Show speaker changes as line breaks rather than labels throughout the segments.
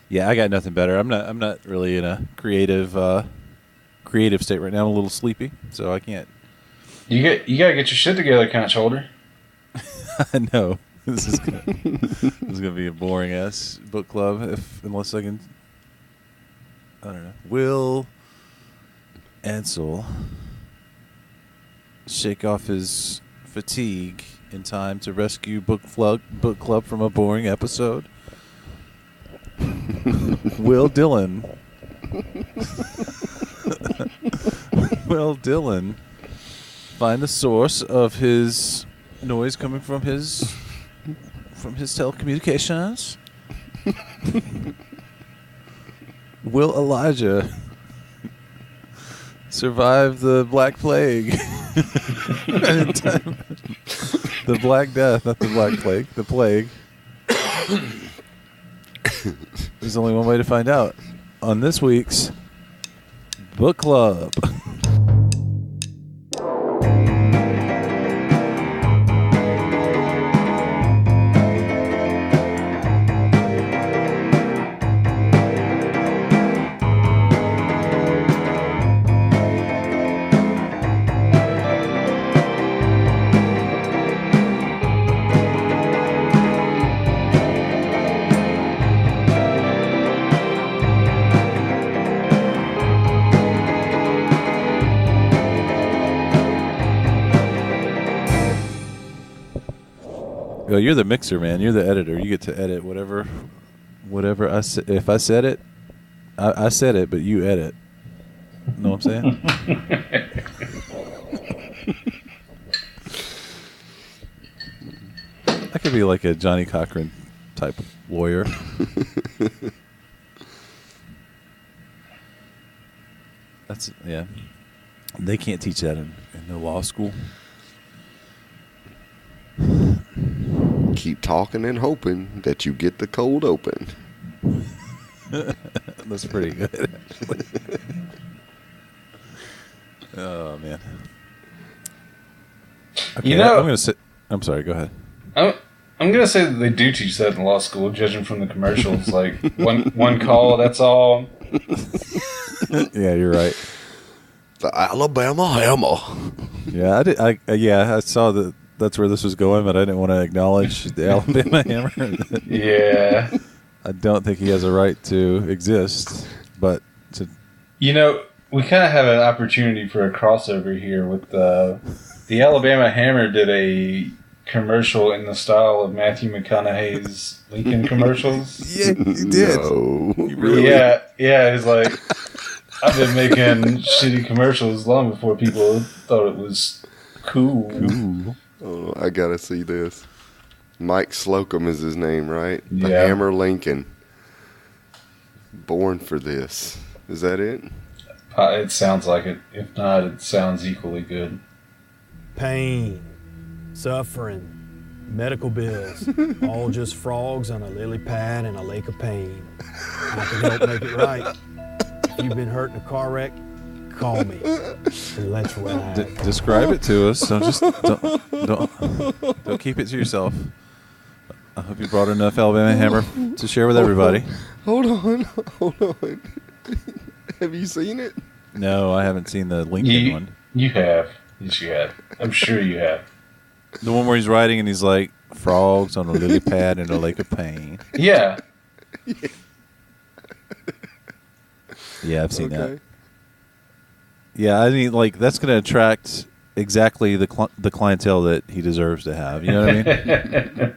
Yeah, I got nothing better. I'm not really in a creative state right now. I'm a little sleepy, so I can't.
You gotta get your shit together, Couch Holder.
I know this is gonna be a boring ass book club unless I can. I don't know. Will Ansel shake off his fatigue in time to rescue book club from a boring episode? Will Dillon find the source of his noise coming from his telecommunications? Will Elijah survive the Black Plague? The Black Death, not the Black Plague. The Plague. There's only one way to find out on this week's Book Club. Oh, you're the mixer, man. You're the editor. You get to edit whatever I said. If I said it, I said it, but you edit. Know what I'm saying? I could be like a Johnny Cochran type lawyer. Yeah. They can't teach that in the law school.
Keep talking and hoping that you get the cold open.
That's pretty good, actually. Oh, man. Okay, I'm going to sit. I'm sorry, go ahead.
I'm going to say that they do teach that in law school, judging from the commercials. Like, one call, that's all.
Yeah, you're right.
The Alabama Hammer.
Yeah, I saw that. That's where this was going, but I didn't want to acknowledge the Alabama Hammer.
Yeah.
I don't think he has a right to exist, but
we kind of have an opportunity for a crossover here with the Alabama Hammer did a commercial in the style of Matthew McConaughey's Lincoln commercials.
Yeah, he did.
No.
Really?
Yeah, it's like, I've been making shitty commercials long before people thought it was cool.
Oh, I gotta see this. Mike Slocum is his name, right? The
Yeah.
Hammer Lincoln. Born for this. Is that it?
It sounds like it. If not, it sounds equally good.
Pain, suffering, medical bills, all just frogs on a lily pad in a lake of pain. I can help make it right. If you've been hurt in a car wreck, call me and let's ride.
Describe it to us. So don't keep it to yourself. I hope you brought enough Alabama Hammer to share with everybody.
Hold on. Have you seen it?
No, I haven't seen the Lincoln one.
You have. Yes, you have. I'm sure you have.
The one where he's riding and he's like, frogs on a lily pad in a lake of pain.
Yeah.
Yeah, I've seen that. Yeah, I mean, like, that's going to attract exactly the clientele that he deserves to have. You know what I mean?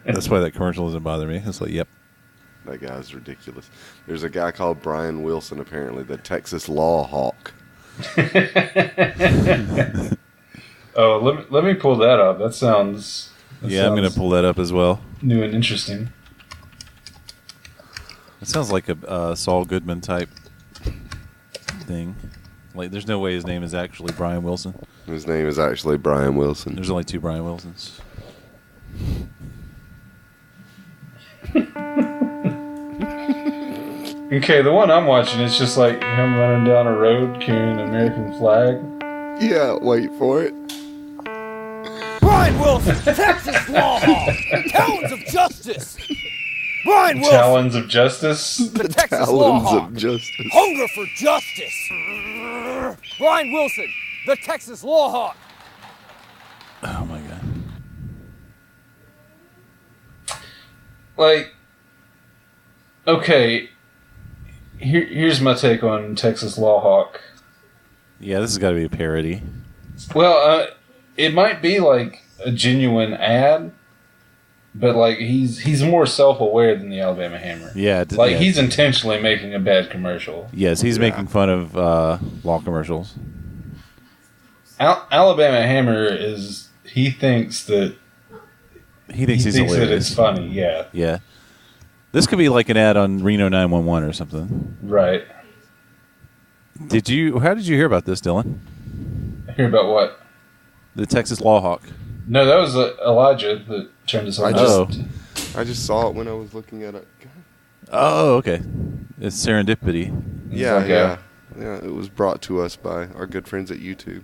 That's why that commercial doesn't bother me. It's like, yep.
That guy's ridiculous. There's a guy called Brian Wilson, apparently, the Texas Law Hawk.
Oh, let me pull that up. That sounds...
I'm going to pull that up as well.
New and interesting.
It sounds like a Saul Goodman type thing. Like, there's no way his name is actually Brian Wilson.
His name is actually Brian Wilson.
There's only 2 Brian Wilsons.
Okay, the one I'm watching is just like him running down a road carrying an American flag.
Yeah, wait for it.
Brian Wilson, Texas Law Hawk, Tones of Justice. Brian Wilson,
Talons of Justice.
the Texas
Talons
Lawhawk.
of Justice.
Hunger for justice. Brian Wilson, the Texas Lawhawk.
Oh my god.
Like, okay, here's my take on Texas Lawhawk.
Yeah, this has got to be a parody.
Well, it might be like a genuine ad, but like he's more self-aware than the Alabama Hammer.
Yeah,
He's intentionally making a bad commercial.
Yes, he's making fun of law commercials.
Alabama Hammer he thinks that
He's
that
hilarious.
it's funny. Yeah,
Yeah. This could be like an ad on Reno 911 or something.
right.
How did you hear about this, Dylan?
Hear about what?
The Texas Lawhawk.
No, that was Elijah that turned us on.
I just saw it when I was looking at it.
Oh, okay. It's serendipity.
Yeah. It was brought to us by our good friends at YouTube.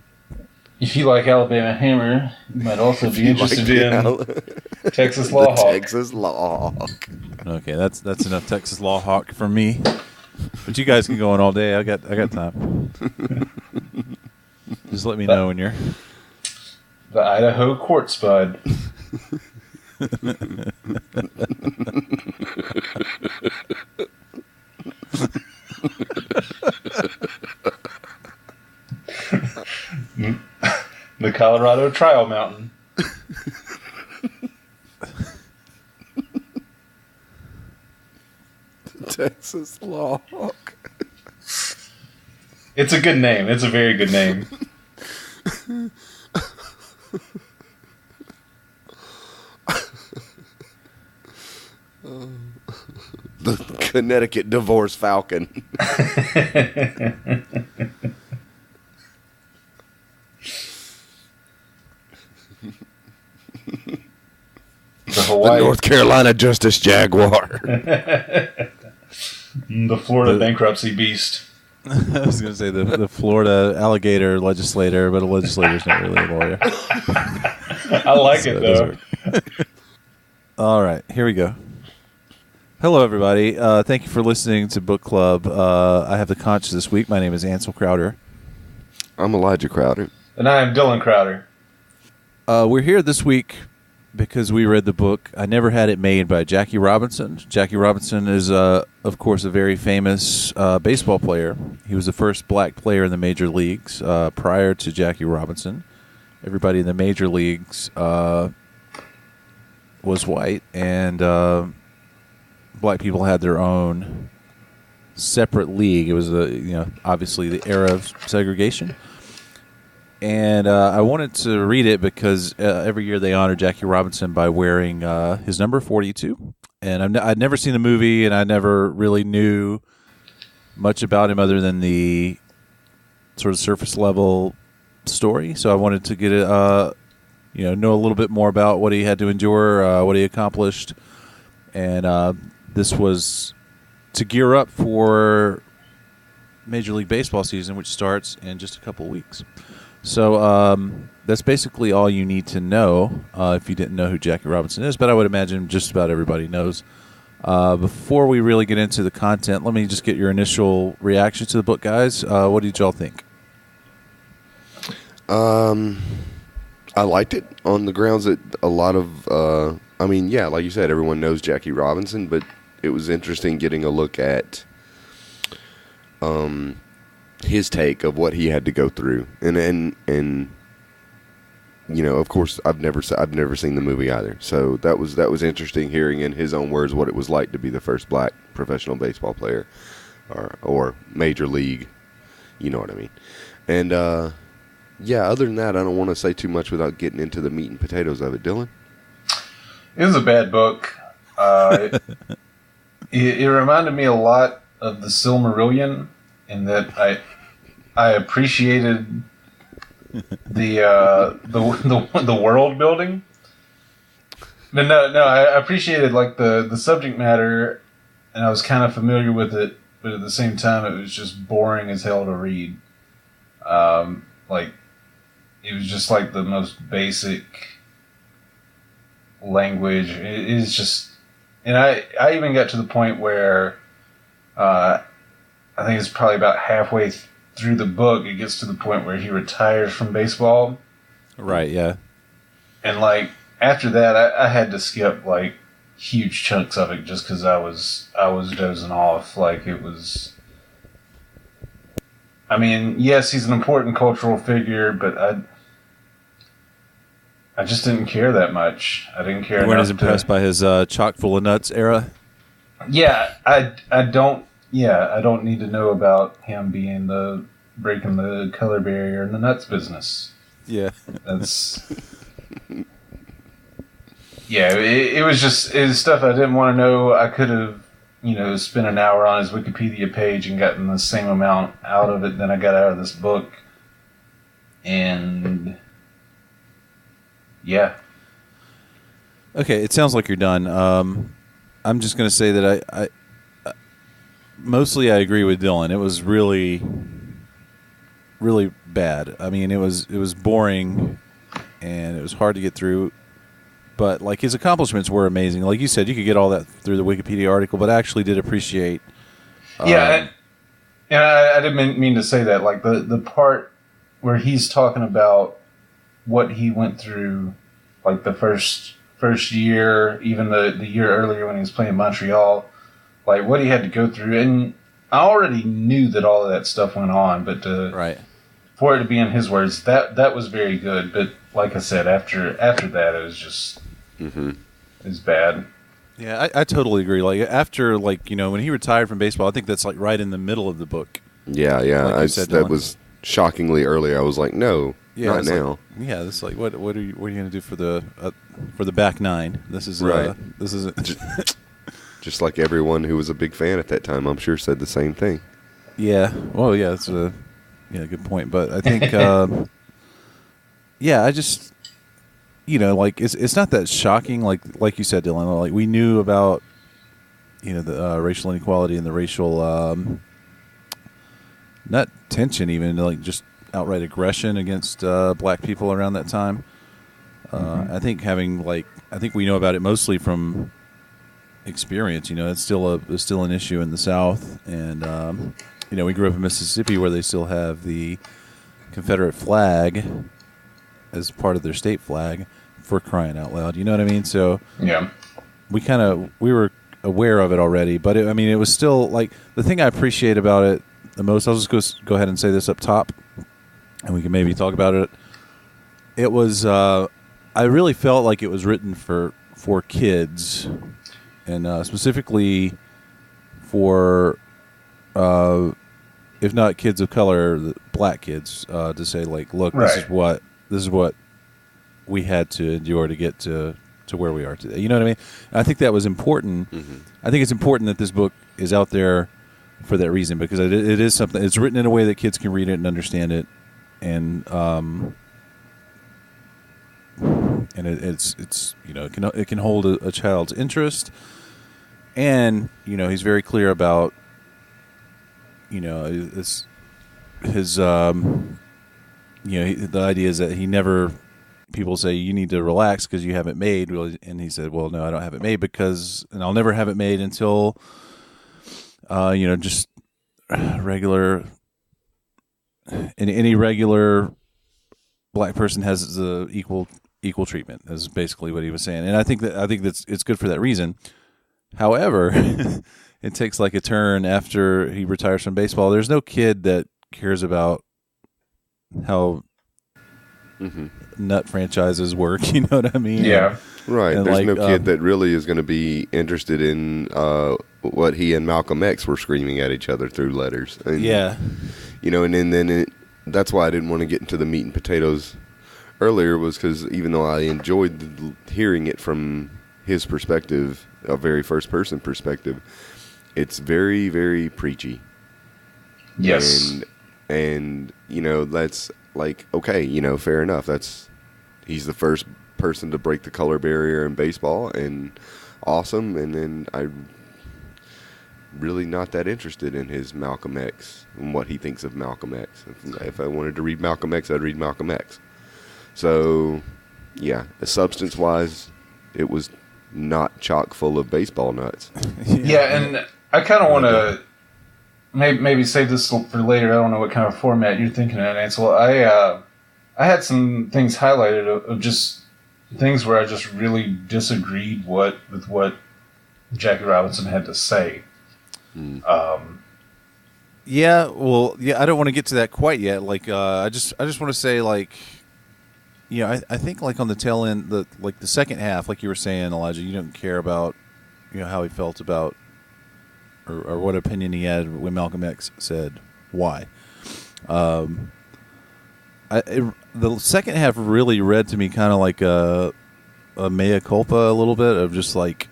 If you like Alabama Hammer, you might also be interested in Texas Lawhawk.
Texas Lawhawk.
Okay, that's enough Texas Lawhawk for me. But you guys can go on all day. I got time. Just let me know when you're.
The Idaho Court Spud. The Colorado Trial Mountain.
Texas Lawhawk.
It's a good name. It's a very good name.
The Connecticut Divorce Falcon.
The Hawaii.
The North Carolina Justice Jaguar.
The Florida Bankruptcy Beast.
I was going to say the Florida alligator legislator, but a legislator's not really a lawyer.
I like it, though.
All right, here we go. Hello, everybody. Thank you for listening to Book Club. I have the conch this week. My name is Ansel Crowder.
I'm Elijah Crowder.
And I am Dylan Crowder.
We're here this week because we read the book I Never Had It Made by Jackie Robinson. Jackie Robinson is, of course, a very famous baseball player. He was the first black player in the major leagues prior to Jackie Robinson. Everybody in the major leagues was white, and black people had their own separate league. It was obviously the era of segregation. And I wanted to read it because every year they honor Jackie Robinson by wearing his number 42. And I'd never seen the movie, and I never really knew much about him other than the sort of surface level story. So I wanted to get know a little bit more about what he had to endure, what he accomplished, and this was to gear up for Major League Baseball season, which starts in just a couple of weeks. So that's basically all you need to know if you didn't know who Jackie Robinson is, but I would imagine just about everybody knows. Before we really get into the content, let me just get your initial reaction to the book, guys. What did y'all think?
I liked it on the grounds that a lot of, like you said, everyone knows Jackie Robinson, but it was interesting getting a look at his take of what he had to go through, and of course, I've never seen the movie either, so that was interesting hearing in his own words what it was like to be the first black professional baseball player, or major league, you know what I mean, and other than that, I don't want to say too much without getting into the meat and potatoes of it. Dylan?
It was a bad book. It reminded me a lot of the Silmarillion, in that I appreciated the world building. But no, I appreciated like the subject matter, and I was kind of familiar with it, but at the same time, it was just boring as hell to read. It was just like the most basic language. It's just And I even got to the point where I think it's probably about halfway through the book, it gets to the point where he retires from baseball.
Right, yeah.
And, like, after that, I had to skip, like, huge chunks of it just because I was dozing off. Like, it was... I mean, yes, he's an important cultural figure, but I just didn't care that much. I didn't care.
You weren't as impressed by his chock full of nuts era?
Yeah, I don't need to know about him breaking the color barrier in the nuts business.
Yeah.
That's... Yeah, it was stuff I didn't want to know. I could have, spent an hour on his Wikipedia page and gotten the same amount out of it than I got out of this book. And yeah.
Okay, it sounds like you're done. I'm just going to say that I mostly I agree with Dylan. It was really, really bad. I mean, it was boring, and it was hard to get through. But like his accomplishments were amazing. Like you said, you could get all that through the Wikipedia article, but I actually did appreciate.
Yeah, and I didn't mean to say that. Like the part where he's talking about what he went through, like the first year, even the year earlier when he was playing Montreal, like what he had to go through. And I already knew that all of that stuff went on, but for it to be in his words, that was very good. But like I said, after that, it was just it was bad.
Yeah, I totally agree. Like after, like, when he retired from baseball, I think that's like right in the middle of the book.
Yeah.
Like
That was shockingly early. I was like, no, not now.
Like, yeah, it's like what are you going to do for the back nine? This is
right.
This is
just like everyone who was a big fan at that time, I'm sure, said the same thing.
Yeah. Well, yeah, that's a good point. But I think I just like it's not that shocking. Like you said, Dylan. Like we knew about the racial inequality and the racial not tension, even like just outright aggression against black people around that time. I think we know about it mostly from experience. It's still an issue in the South, and we grew up in Mississippi where they still have the Confederate flag as part of their state flag, for crying out loud. You know what I mean? So
yeah,
we were aware of it already, but it was still like the thing I appreciate about it the most. I'll just go ahead and say this up top, and we can maybe talk about it. It was I really felt like it was written for kids, and specifically for if not kids of color, black kids, to say like, look,
right.
This is what we had to endure to get to where we are today. You know what I mean? And I think that was important. Mm-hmm. I think it's important that this book is out there for that reason, because it is something. It's written in a way that kids can read it and understand it, and it's it can hold a child's interest, and he's very clear about his the idea is that he never. People say you need to relax because you haven't made, and he said, "Well, no, I don't have it made and I'll never have it made until, just regular. Any regular black person has the equal treatment." Is basically what he was saying, and I think that's it's good for that reason. However, it takes like a turn after he retires from baseball. There's no kid that cares about how nut franchises work. You know what I mean?
Yeah.
Right.
And
there's no kid that really is going to be interested in what he and Malcolm X were screaming at each other through letters. And,
yeah.
And then that's why I didn't want to get into the meat and potatoes earlier, was because even though I enjoyed hearing it from his perspective, a very first-person perspective, it's very, very preachy.
Yes.
And that's like, okay, fair enough. He's the first person to break the color barrier in baseball, and awesome. And then I'm really not that interested in his Malcolm X and what he thinks of Malcolm X. If I wanted to read Malcolm X, I'd read Malcolm X. So, yeah, substance-wise, it was not chock full of baseball nuts.
Yeah, and I kind of want to maybe save this for later. I don't know what kind of format you're thinking of, Ansel. I had some things highlighted of just things where I just really disagreed with what Jackie Robinson had to say.
Yeah, well, I don't want to get to that quite yet. Like, I just want to say, like, I think like on the tail end, the second half, like you were saying, Elijah, you don't care about, how he felt about, or what opinion he had when Malcolm X said why. The second half really read to me kind of like a mea culpa a little bit of just like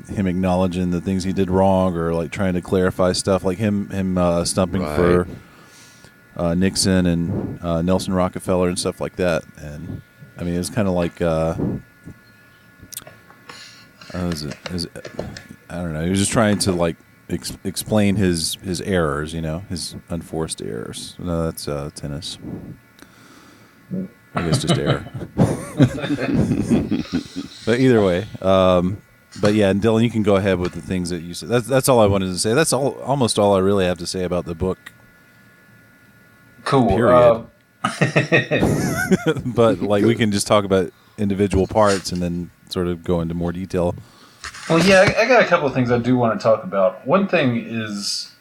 him acknowledging the things he did wrong or like trying to clarify stuff, like him stumping for Nixon and Nelson Rockefeller and stuff like that. And I mean, it's kind of like I don't know. He was just trying to like explain his errors, his unforced errors. No, that's tennis. I guess just error. But either way, but yeah, and Dylan, you can go ahead with the things that you said. That's all I wanted to say. That's almost all I really have to say about the book.
Cool.
Period. But like, we can just talk about individual parts and then sort of go into more detail.
Well, yeah, I got a couple of things I do want to talk about. One thing is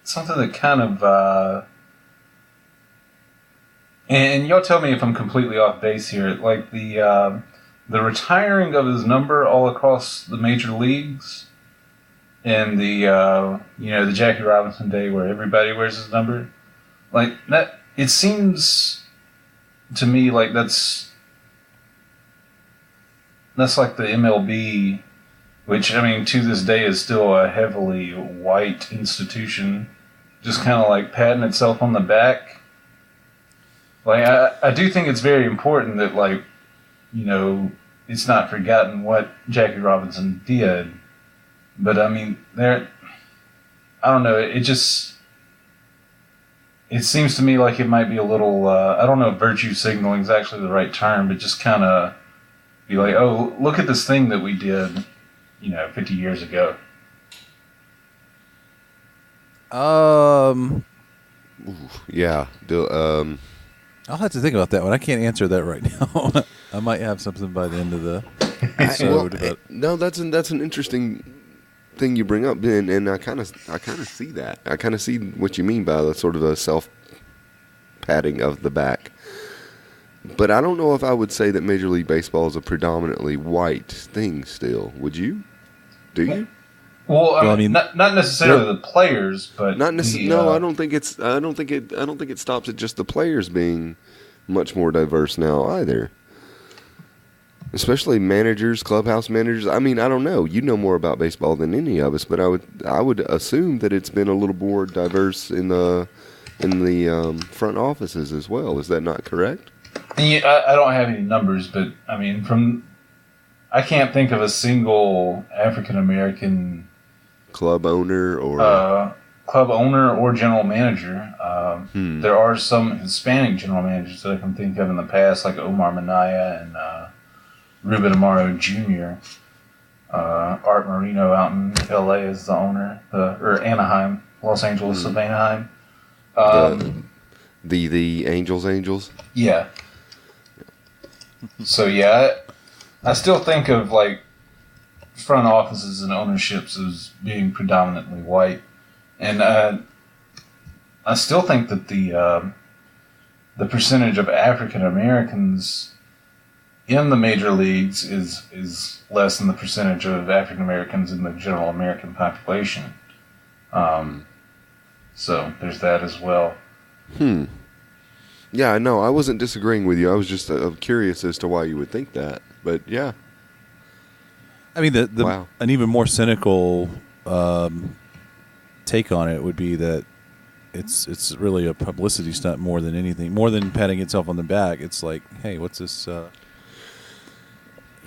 something that kind of, and y'all tell me if I'm completely off base here, like the retiring of his number all across the major leagues, and the the Jackie Robinson Day where everybody wears his number, like that. It seems to me like that's like the MLB. Which, I mean, to this day is still a heavily white institution, just kind of like patting itself on the back. Like, I do think it's very important that, like, it's not forgotten what Jackie Robinson did. But, I mean, I don't know, it seems to me like it might be a little, I don't know if virtue signaling is actually the right term, but just kind of be like, oh, look at this thing that we did. 50 years ago.
Yeah.
I'll have to think about that one. I can't answer that right now. I might have something by the end of the episode.
No, that's an interesting thing you bring up, Ben, and I kind of see that. I kind of see what you mean by the sort of a self patting of the back. But I don't know if I would say that Major League Baseball is a predominantly white thing still. Would you? Do you?
Well, I mean, not necessarily the players, but
not necessarily. No, I don't think it stops at just the players being much more diverse now either. Especially managers, clubhouse managers. I mean, I don't know. You know more about baseball than any of us, but I would assume that it's been a little more diverse in the front offices as well. Is that not correct?
Yeah, I don't have any numbers, but I mean, I can't think of a single African American
club owner or
general manager. There are some Hispanic general managers that I can think of in the past, like Omar Minaya and Ruben Amaro Jr. Art Marino out in L.A. is the owner, or Anaheim, Los Angeles of Anaheim.
The Angels.
Yeah. So yeah, I still think of like front offices and ownerships as being predominantly white, and I still think that the percentage of African Americans in the major leagues is less than the percentage of African Americans in the general American population. So there's that as well.
Yeah, no, I wasn't disagreeing with you. I was just curious as to why you would think that. But yeah,
I mean, an even more cynical take on it would be that it's really a publicity stunt more than anything, more than patting itself on the back. It's like, hey, what's this?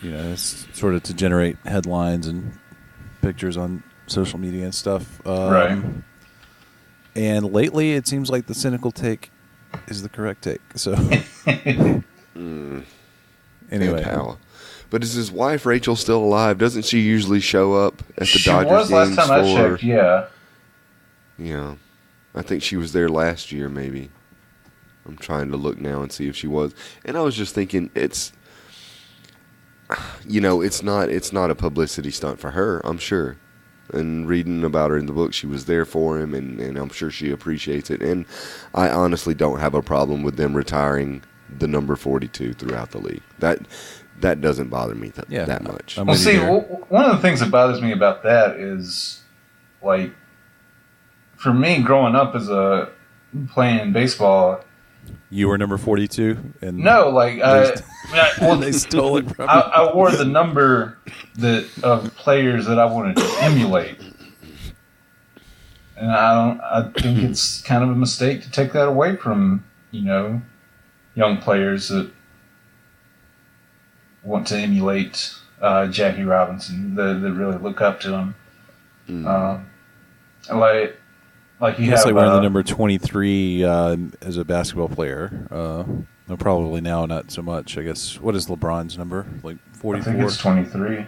It's sort of to generate headlines and pictures on social media and stuff.
Right.
And lately, it seems like the cynical take is the correct take. So, anyway,
But is his wife Rachel still alive? Doesn't she usually show up at the
She
Dodgers
was
games?
last time I checked, yeah.
Yeah. I think she was there last year, maybe. I'm trying to look now and see if she was. And I was just thinking, it's not a publicity stunt for her, I'm sure. And reading about her in the book, she was there for him, and I'm sure she appreciates it. And I honestly don't have a problem with them retiring the number 42 throughout the league. That doesn't bother me that much.
Well, see, one of the things that bothers me about that is, like, for me, growing up playing baseball,
you were number 42, and
no, like
they stole it from me.
I wore the number of players that I wanted to emulate, and I think it's kind of a mistake to take that away from young players that want to emulate Jackie Robinson, that really look up to him. Like you have,
wearing the number 23 as a basketball player. Probably now not so much. I guess. What is LeBron's number? Like 44?
I think it's 23.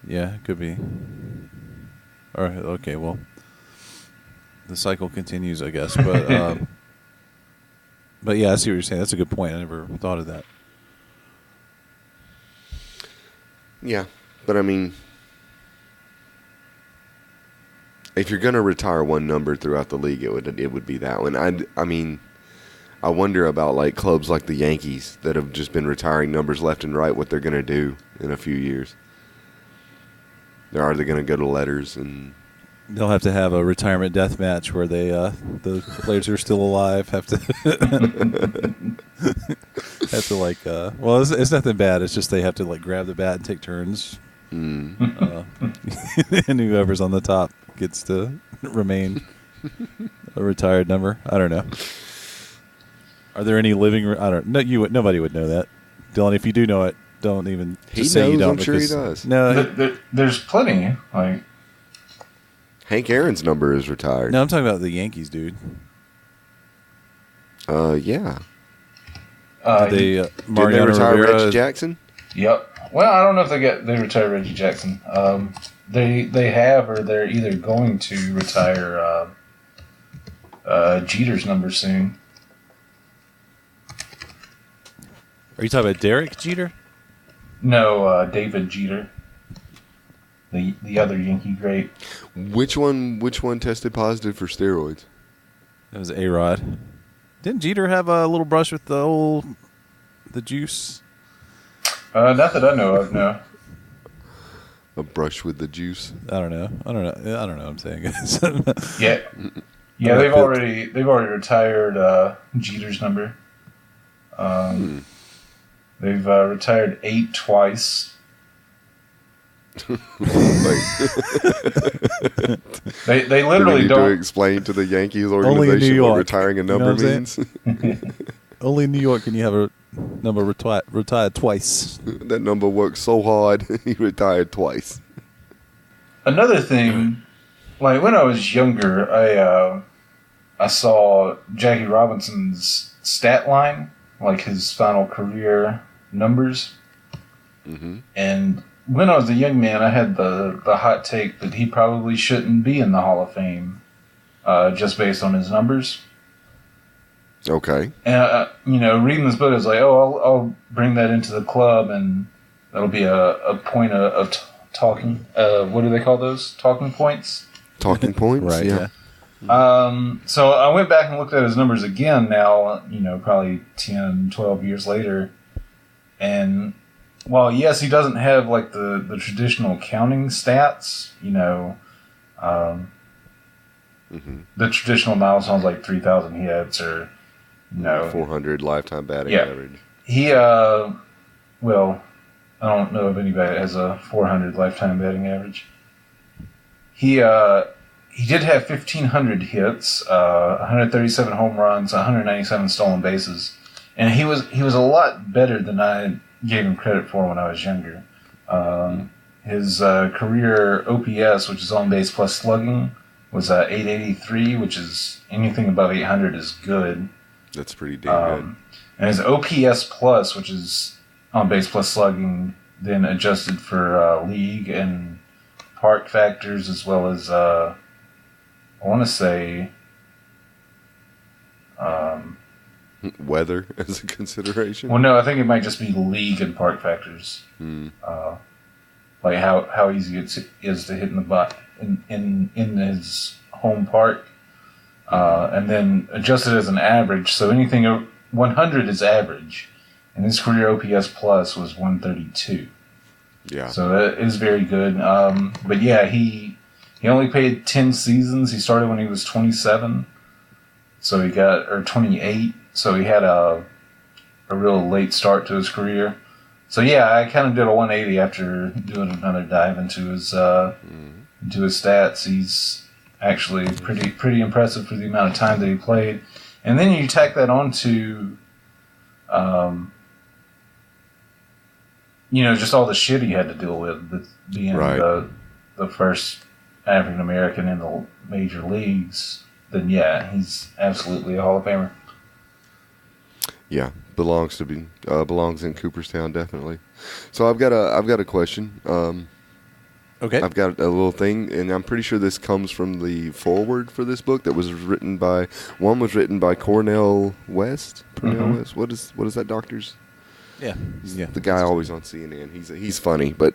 Yeah, it could be. All right. Okay. Well, the cycle continues, I guess. But but yeah, I see what you're saying. That's a good point. I never thought of that.
Yeah, but I mean, if you're going to retire one number throughout the league, it would be that one. I mean, I wonder about like clubs like the Yankees that have just been retiring numbers left and right, what they're going to do in a few years. Are they going to go to letters? And
they'll have to have a retirement death match where they the players who are still alive have to well, it's nothing bad. It's just they have to like grab the bat and take turns. And whoever's on the top gets to remain a retired number. I don't know. Are there any living? I don't know. Nobody would know that, Dylan. If you do know it, don't even just say you don't.
I'm sure he does.
No,
there's plenty. Like
Hank Aaron's number is retired.
No, I'm talking about the Yankees, dude.
Yeah.
Did they
Mariano retire
Rivera?
Reggie Jackson?
Yep. Well, I don't know if they retired Reggie Jackson. They have, or they're either going to retire Jeter's number soon.
Are you talking about Derek Jeter?
No, David Jeter, the other Yankee great.
Which one tested positive for steroids?
That was A-Rod. Didn't Jeter have a little brush with the juice?
Not that I know of, no.
A brush with the juice.
I don't know. I'm saying.
Yeah. They've already retired Jeter's number. They've retired 8 twice. They literally don't
to explain to the Yankees organization what retiring a number means.
Only in New York can you have a number retired twice.
That number worked so hard, he retired twice.
Another thing, like when I was younger, I saw Jackie Robinson's stat line, like his final career numbers, and when I was a young man, I had the hot take that he probably shouldn't be in the Hall of Fame, just based on his numbers.
Okay.
And reading this book, I was like, I'll bring that into the club, and that'll be a point of talking. What do they call those? Talking points.
Talking points,
right? Yeah.
So I went back and looked at his numbers again. Now, probably 10, 12 years later, and while yes, he doesn't have like the traditional counting stats, the traditional milestones like 3,000 hits or
400 lifetime batting average.
He well, I don't know of anybody that has a 400 lifetime batting average. He did have 1,500 hits, 137 home runs, 197 stolen bases, and he was a lot better than I gave him credit for when I was younger. His career OPS, which is on base plus slugging, was 883, which is anything above 800 is good.
That's pretty damn good.
And his OPS plus, which is on base plus slugging, then adjusted for league and park factors, as well as I want to say
weather as a consideration.
Well, no, I think it might just be league and park factors. Like how easy it is to hit in the butt in his home park, and then adjusted as an average. So anything 100 is average, and his career OPS plus was 132.
Yeah.
So that is very good. But yeah, he only played 10 seasons. He started when he was 27, so he got or 28. So he had a real late start to his career. So yeah, I kind of did a 180 after doing another dive into his stats. He's actually pretty impressive for the amount of time that he played. And then you tack that on to, just all the shit he had to deal with being the first African American in the major leagues. Then yeah, he's absolutely a Hall of Famer.
Yeah, belongs in Cooperstown, definitely. So I've got a question.
Okay.
I've got a little thing, and I'm pretty sure this comes from the foreword for this book that was written by Cornel West. West. What is that doctor's?
Yeah.
The guy always on CNN. He's funny, but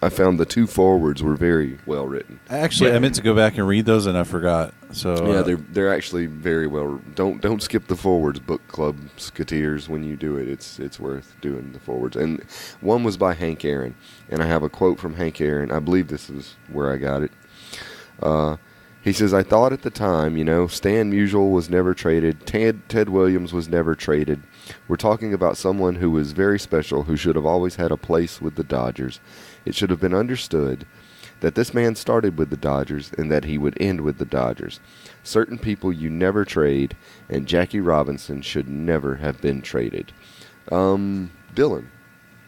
I found the two forwards were very well written.
Actually, I meant to go back and read those, and I forgot. So
yeah, they're actually very well. Don't skip the forwards, book club skateers. When you do it, it's worth doing the forwards. And one was by Hank Aaron, and I have a quote from Hank Aaron. I believe this is where I got it. He says, "I thought at the time, Stan Musial was never traded. Ted Williams was never traded. We're talking about someone who was very special, who should have always had a place with the Dodgers. It should have been understood that this man started with the Dodgers and that he would end with the Dodgers. Certain people you never trade, and Jackie Robinson should never have been traded." Dylan.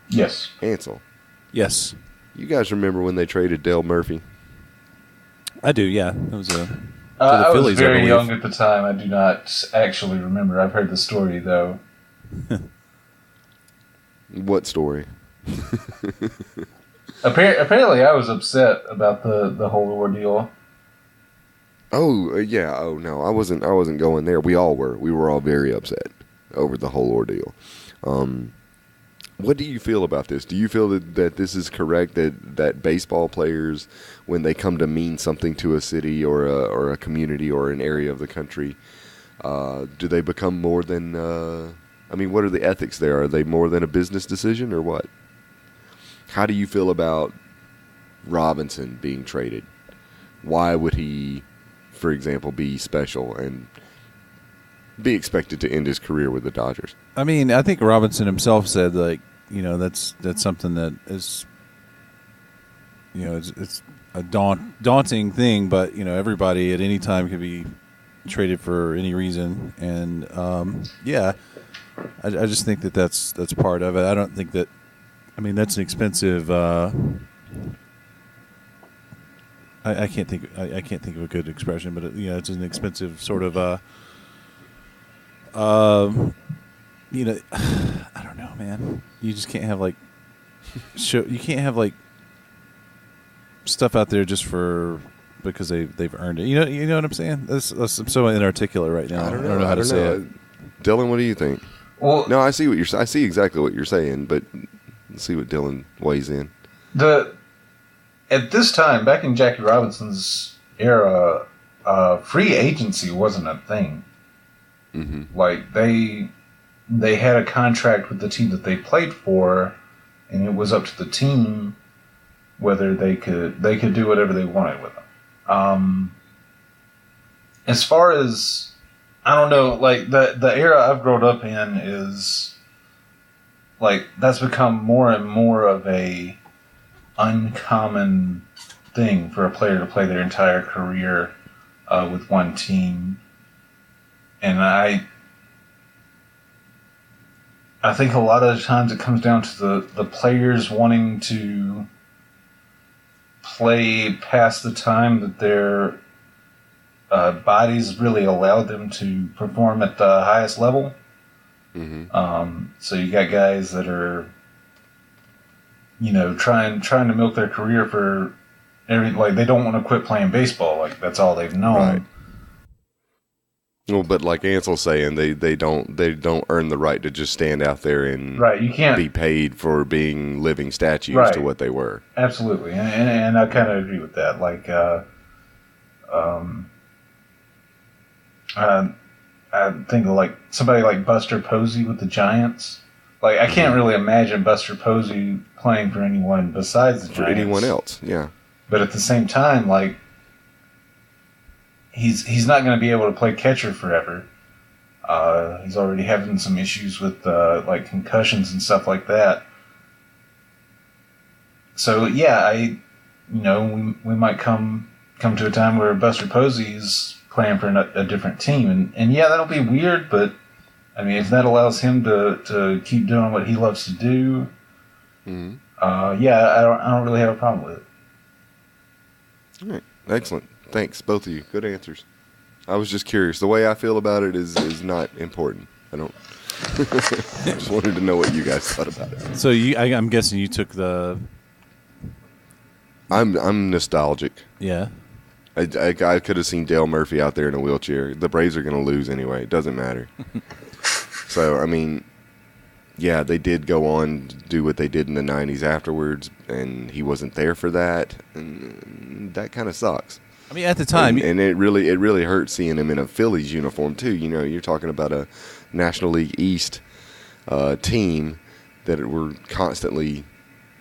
Yes.
Ansel.
Yes.
You guys remember when they traded Dale Murphy?
I do, yeah. It was
I was very young at the time. I do not actually remember. I've heard the story, though.
What story?
Apparently, I was upset about the whole ordeal.
Oh yeah. Oh no, I wasn't going there. We all were. We were all very upset over the whole ordeal. What do you feel about this? Do you feel that this is correct? That baseball players, when they come to mean something to a city or a community or an area of the country, do they become more than? What are the ethics there? Are they more than a business decision or what? How do you feel about Robinson being traded? Why would he, for example, be special and be expected to end his career with the Dodgers?
I think Robinson himself said, that's something that is, it's a daunting thing, but, everybody at any time could be traded for any reason. And, I just think that's part of it. I don't think that, that's an expensive, I can't think of a good expression, but it's an expensive sort of, I don't know, man. You just can't have you can't have stuff out there just because they've earned it. You know what I'm saying? I'm so inarticulate right now. I don't know how to say it.
Dylan, what do you think?
Well,
no, I see exactly what you're saying, but let's see what Dylan weighs in.
At this time, back in Jackie Robinson's era, free agency wasn't a thing. Mm-hmm. They had a contract with the team that they played for, and it was up to the team whether they could do whatever they wanted with them. As far as, I don't know, the era I've grown up in is that's become more and more of a uncommon thing for a player to play their entire career with one team. And I think a lot of the times it comes down to the players wanting to play past the time that their bodies really allowed them to perform at the highest level. Mm-hmm. So you got guys that are trying to milk their career for like they don't want to quit playing baseball. Like that's all they've known.
Right. Well, but like Ansel's saying, they don't earn the right to just stand out there and
You can't
be paid for being living statues to what they were.
Absolutely, and I kind of agree with that. Like, I think of like somebody like Buster Posey with the Giants. Like, I can't really imagine Buster Posey playing for anyone besides the Giants.
For anyone else, yeah.
But at the same time, like, he's not going to be able to play catcher forever. He's already having some issues with like concussions and stuff like that. So yeah, we might come to a time where Buster Posey's playing for a different team, and yeah, that'll be weird. But I mean, if that allows him to keep doing what he loves to do, yeah, I don't really have a problem with it.
All right, excellent. Thanks, both of you. Good answers. I was just curious. The way I feel about it is not important. I don't. I just wanted to know what you guys thought about it.
So I'm guessing you took the.
I'm nostalgic.
Yeah.
I could have seen Dale Murphy out there in a wheelchair. The Braves are going to lose anyway. It doesn't matter. So I mean, yeah, they did go on to do what they did in the '90s afterwards, and he wasn't there for that, and that kind of sucks.
I mean, at the time,
and it really hurt seeing him in a Phillies uniform too. You know, you're talking about a National League East team that we're constantly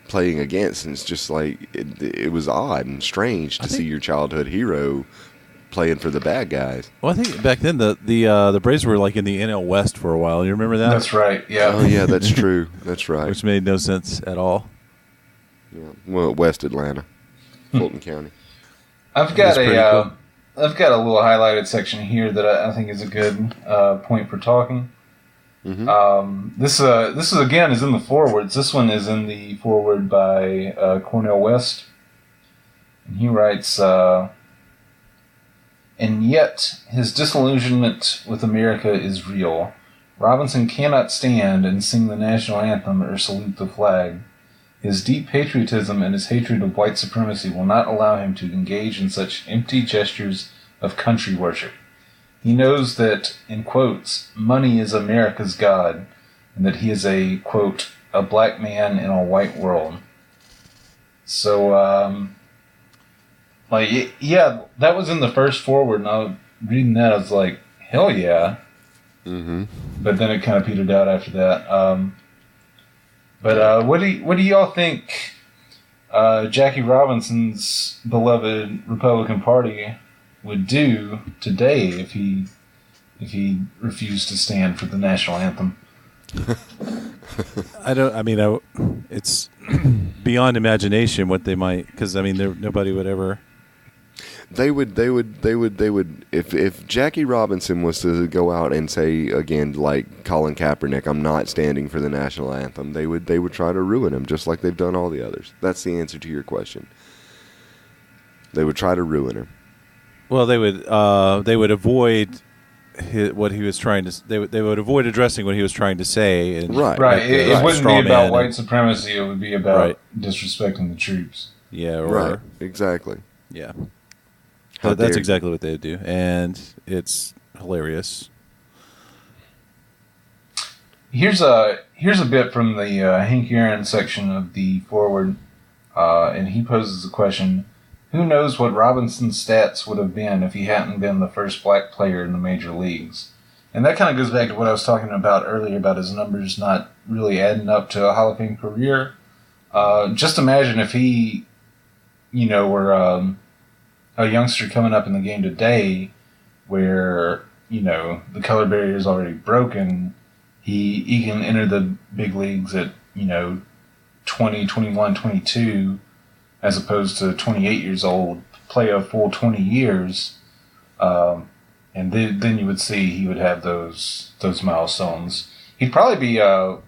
playing against, and it's just like it was odd and strange to see your childhood hero playing for the bad guys.
Well, I think back then the Braves were like in the NL West for a while. You remember that?
That's right. Yeah.
Oh yeah, that's true. That's right.
Which made no sense at all.
Yeah. Well, West Atlanta, Fulton County.
I've got a little highlighted section here that I think is a good point for talking. Mm-hmm. This is again is in the forwards. This one is in the forward by Cornel West, and he writes, and yet his disillusionment with America is real. Robinson cannot stand and sing the national anthem or salute the flag. His deep patriotism and his hatred of white supremacy will not allow him to engage in such empty gestures of country worship. He knows that, in quotes, money is America's God, and that he is a, quote, a black man in a white world. So, yeah, that was in the first forward, and I was reading that, I was like, hell yeah. Mm-hmm. But then it kind of petered out after that. But what do y'all think Jackie Robinson's beloved Republican Party would do today if he refused to stand for the national anthem?
It's beyond imagination what they might, because I mean, nobody would ever.
They would. If Jackie Robinson was to go out and say again, like Colin Kaepernick, I'm not standing for the national anthem, they would try to ruin him, just like they've done all the others. That's the answer to your question. They would try to ruin him.
Well, they would avoid what he was trying to. They would avoid addressing what he was trying to say. And
right. It wouldn't be about white supremacy. It would be about disrespecting the troops.
Yeah.
Right. Exactly.
Yeah. But that's exactly what they would do, and it's hilarious.
Here's a bit from the Hank Aaron section of the forward, and he poses the question: who knows what Robinson's stats would have been if he hadn't been the first black player in the major leagues? And that kind of goes back to what I was talking about earlier about his numbers not really adding up to a Hall of Fame career. Just imagine if he, were a youngster coming up in the game today where, the color barrier is already broken. He can enter the big leagues at, 20, 21, 22, as opposed to 28 years old, play a full 20 years, and then you would see he would have those milestones. He'd probably be, one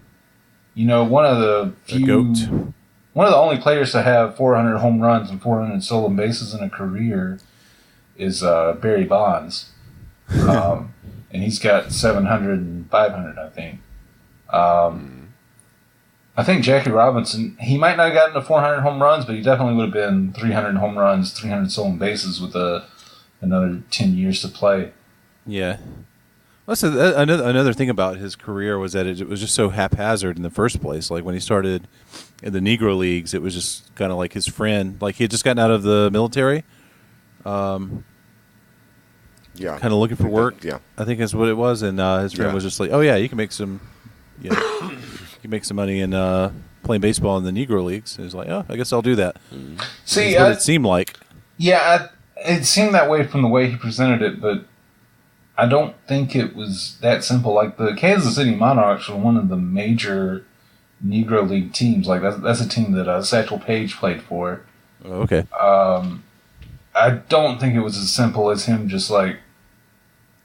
of the few, one of the only players to have 400 home runs and 400 stolen bases in a career is Barry Bonds, and he's got 700 and 500, I think. I think Jackie Robinson, he might not have gotten to 400 home runs, but he definitely would have been 300 home runs, 300 stolen bases with another 10 years to play.
Yeah. Well, so another thing about his career was that it was just so haphazard in the first place. Like when he started in the Negro Leagues, it was just kind of like his friend. Like he had just gotten out of the military.
Yeah.
Kind of looking for work.
Yeah.
I think that's what it was. And his friend was just like, "Oh yeah, you can make some, you can make some money in playing baseball in the Negro Leagues." And he was like, "Oh, I guess I'll do that."
See,
that's what it seemed like.
Yeah, it seemed that way from the way he presented it, but I don't think it was that simple. Like the Kansas City Monarchs were one of the major Negro League teams. Like that's a team that Satchel Paige played for.
Oh, okay.
I don't think it was as simple as him just like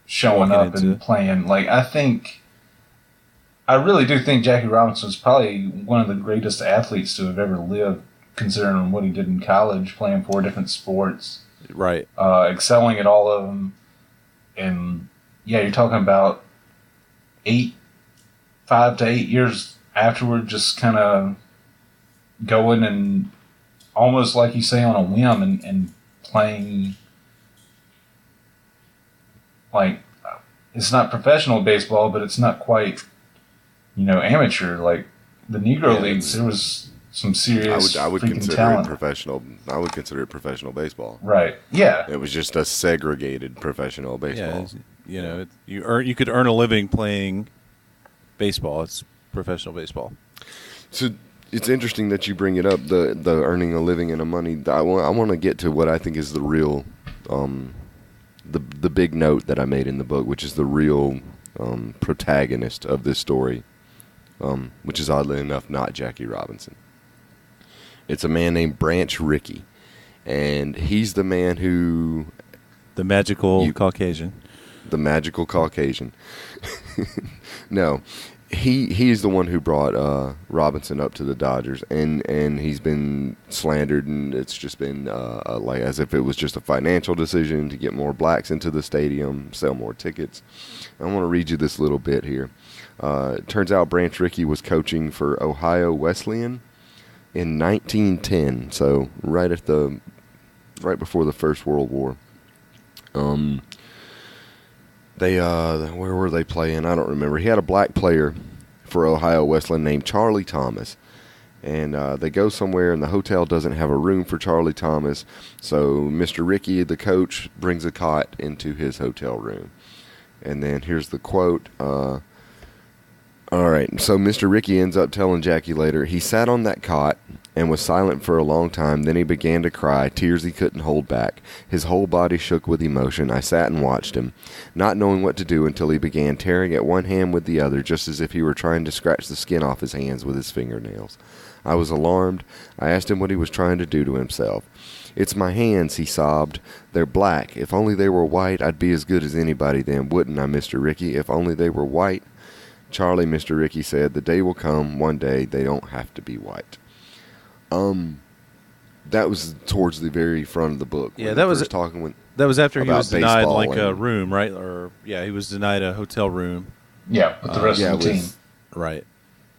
showing up and playing. Like I really do think Jackie Robinson was probably one of the greatest athletes to have ever lived, considering what he did in college, playing 4 different sports,
right?
Excelling at all of them. And yeah, you're talking about 5 to 8 years afterward, just kind of going and almost like you say on a whim and playing like it's not professional baseball, but it's not quite amateur. Like the Negro Leagues, there was some serious.
I would consider
talent.
it professional. I would consider it professional baseball.
Right. Yeah.
It was just a segregated professional baseball.
Yeah. You could earn a living playing baseball. It's professional baseball.
So it's interesting that you bring it up. The earning a living and a money. I want to get to what I think is the real, the big note that I made in the book, which is the real protagonist of this story, which is oddly enough not Jackie Robinson. It's a man named Branch Rickey, and he's the man who...
The magical Caucasian.
The magical Caucasian. No, he's the one who brought Robinson up to the Dodgers, and he's been slandered, and it's just been like as if it was just a financial decision to get more blacks into the stadium, sell more tickets. I want to read you this little bit here. It turns out Branch Rickey was coaching for Ohio Wesleyan in 1910, so right before the First World War. Where were they playing? I don't remember. He had a black player for Ohio Wesleyan named Charlie Thomas, and they go somewhere, and the hotel doesn't have a room for Charlie Thomas, so Mr. Rickey, the coach, brings a cot into his hotel room. And then here's the quote. All right, so Mr. Rickey ends up telling Jackie later, he sat on that cot and was silent for a long time. Then he began to cry, tears he couldn't hold back. His whole body shook with emotion. I sat and watched him, not knowing what to do until he began tearing at one hand with the other, just as if he were trying to scratch the skin off his hands with his fingernails. I was alarmed. I asked him what he was trying to do to himself. It's my hands, he sobbed. They're black. If only they were white, I'd be as good as anybody then, wouldn't I, Mr. Rickey? If only they were white. Charlie, Mr. Rickey said, the day will come, one day, they don't have to be white. That was towards the very front of the book.
Yeah, that was after he was denied like a room, right? Or he was denied a hotel room.
Yeah, with the rest of the team.
Right.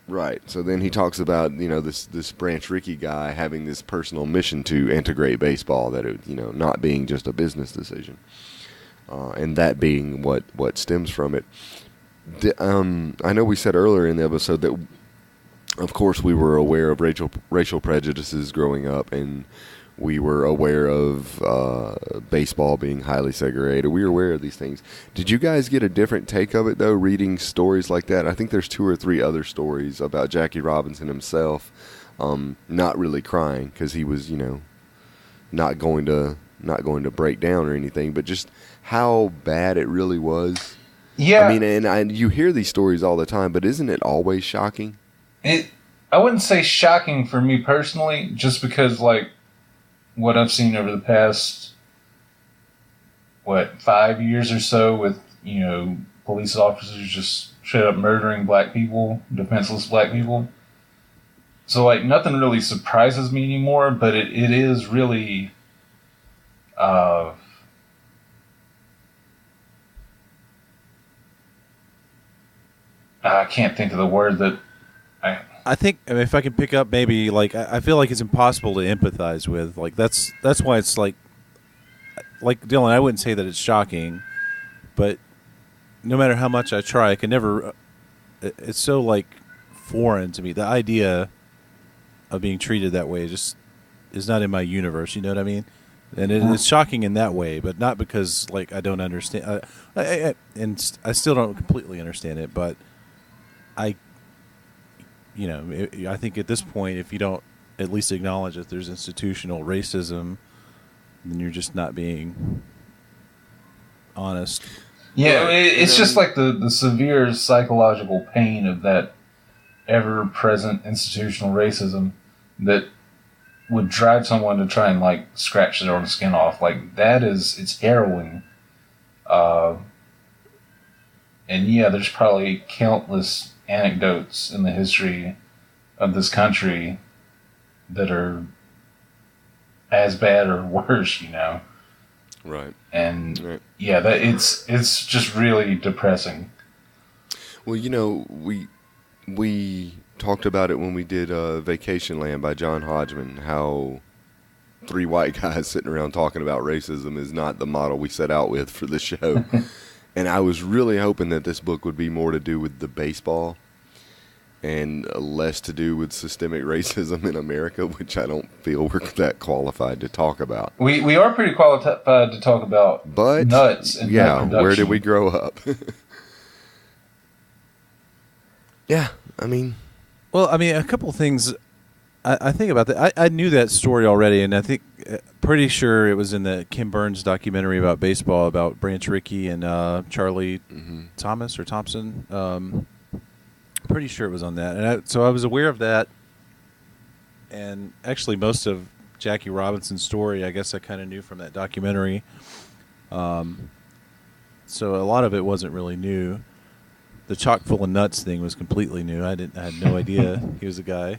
Right. So then he talks about this Branch Rickey guy having this personal mission to integrate baseball, that it not being just a business decision, and that being what stems from it. I know we said earlier in the episode that, of course, we were aware of racial prejudices growing up, and we were aware of baseball being highly segregated. We were aware of these things. Did you guys get a different take of it, though, reading stories like that? I think there's 2 or 3 other stories about Jackie Robinson himself not really crying because he was, not going to break down or anything, but just how bad it really was.
Yeah.
I mean, and you hear these stories all the time, but isn't it always shocking?
I wouldn't say shocking for me personally, just because, like, what I've seen over the past, 5 years or so with, police officers just straight up murdering black people, defenseless black people. So, like, nothing really surprises me anymore, but it is really, I can't think of the word that
I think if I can pick up maybe like I feel like it's impossible to empathize with. Like that's why it's like Dylan. I wouldn't say that it's shocking, but no matter how much I try, I can never. It's so like foreign to me. The idea of being treated that way just is not in my universe. You know what I mean? And it's shocking in that way, but not because like I don't understand. And I still don't completely understand it, but I think at this point, if you don't at least acknowledge that there's institutional racism, then you're just not being honest.
Yeah, it's just like the severe psychological pain of that ever-present institutional racism that would drive someone to try and like scratch their own skin off. Like it's harrowing. And yeah, there's probably countless anecdotes in the history of this country that are as bad or worse,
Right.
And
right.
yeah, it's just really depressing.
Well, we talked about it when we did Vacation Land by John Hodgman, how 3 white guys sitting around talking about racism is not the model we set out with for the show. And I was really hoping that this book would be more to do with the baseball and less to do with systemic racism in America, which I don't feel we're that qualified to talk about.
We are pretty qualified to talk about nuts and nut production.
Where did we grow up? Yeah, I mean...
Well, I mean, a couple of things I think about that. I knew that story already, and I think pretty sure it was in the Kim Burns documentary about baseball, about Branch Rickey and Charlie Thomas or Thompson. Pretty sure it was on that. And so I was aware of that. And actually most of Jackie Robinson's story, I guess I kind of knew from that documentary. So a lot of it wasn't really new. The chock full of nuts thing was completely new. I had no idea he was a guy.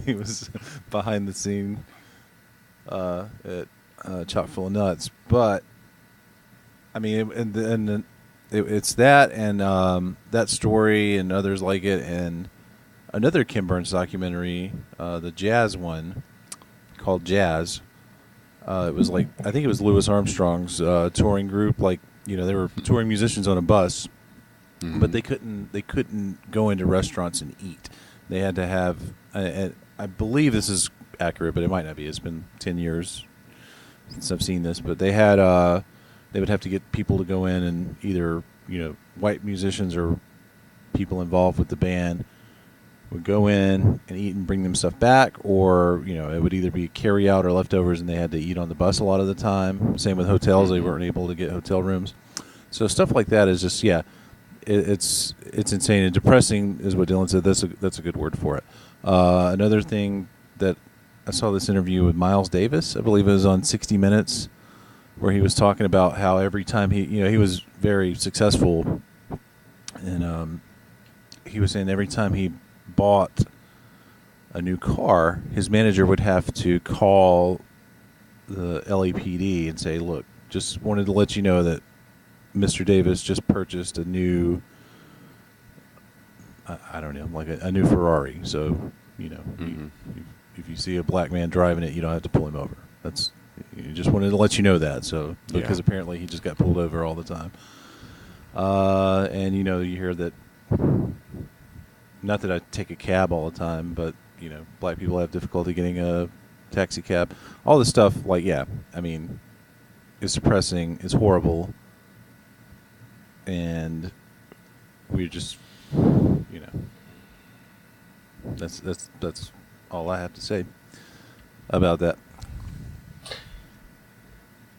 He was behind the scene at chock full of nuts. But I mean, it's that and that story and others like it, and another Kim Burns documentary, the jazz one called Jazz. It was like, I think it was Louis Armstrong's touring group. Like, they were touring musicians on a bus. But they couldn't go into restaurants and eat. They had to have. I believe this is accurate, but it might not be. It's been 10 years since I've seen this. But they had. They would have to get people to go in, and either white musicians or people involved with the band would go in and eat and bring them stuff back, or it would either be carry out or leftovers, and they had to eat on the bus a lot of the time. Same with hotels; they weren't able to get hotel rooms. So stuff like that is just It's insane and depressing, is what Dylan said. That's a good word for it. Another thing that I saw this interview with Miles Davis, I believe it was on 60 Minutes, where he was talking about how every time he was very successful, and he was saying every time he bought a new car, his manager would have to call the LAPD and say, "Look, just wanted to let you know that Mr. Davis just purchased a new, I don't know, like a new Ferrari. So, if you see a black man driving it, you don't have to pull him over. You just wanted to let you know that. So, because apparently he just got pulled over all the time. And you hear that, not that I take a cab all the time, but, black people have difficulty getting a taxi cab. All this stuff, it's depressing, it's horrible. And we're just, that's all I have to say about that.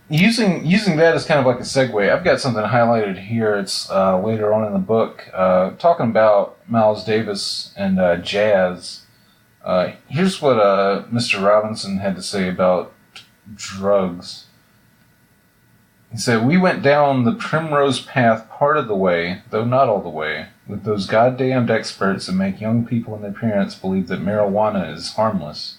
Using that as kind of like a segue, I've got something highlighted here. It's later on in the book, talking about Miles Davis and jazz. Here's what Mr. Robinson had to say about drugs. He said, "We went down the primrose path part of the way, though not all the way, with those goddamned experts that make young people and their parents believe that marijuana is harmless.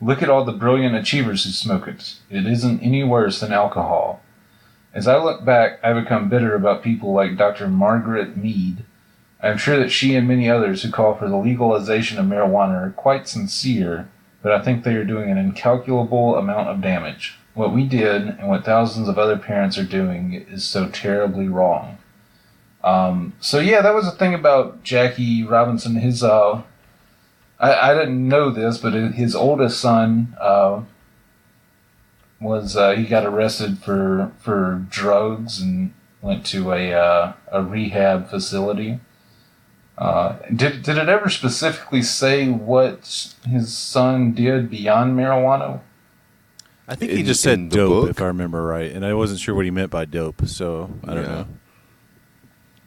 Look at all the brilliant achievers who smoke it. It isn't any worse than alcohol. As I look back, I become bitter about people like Dr. Margaret Mead, I am sure that she and many others who call for the legalization of marijuana are quite sincere, but I think they are doing an incalculable amount of damage. What we did, and what thousands of other parents are doing, is so terribly wrong. So yeah, that was the thing about Jackie Robinson. His, I didn't know this, but his oldest son, he got arrested for drugs and went to a rehab facility. Did it ever specifically say what his son did beyond marijuana?
I think he just said dope, book? If I remember right, and I wasn't sure what he meant by dope, so I don't know.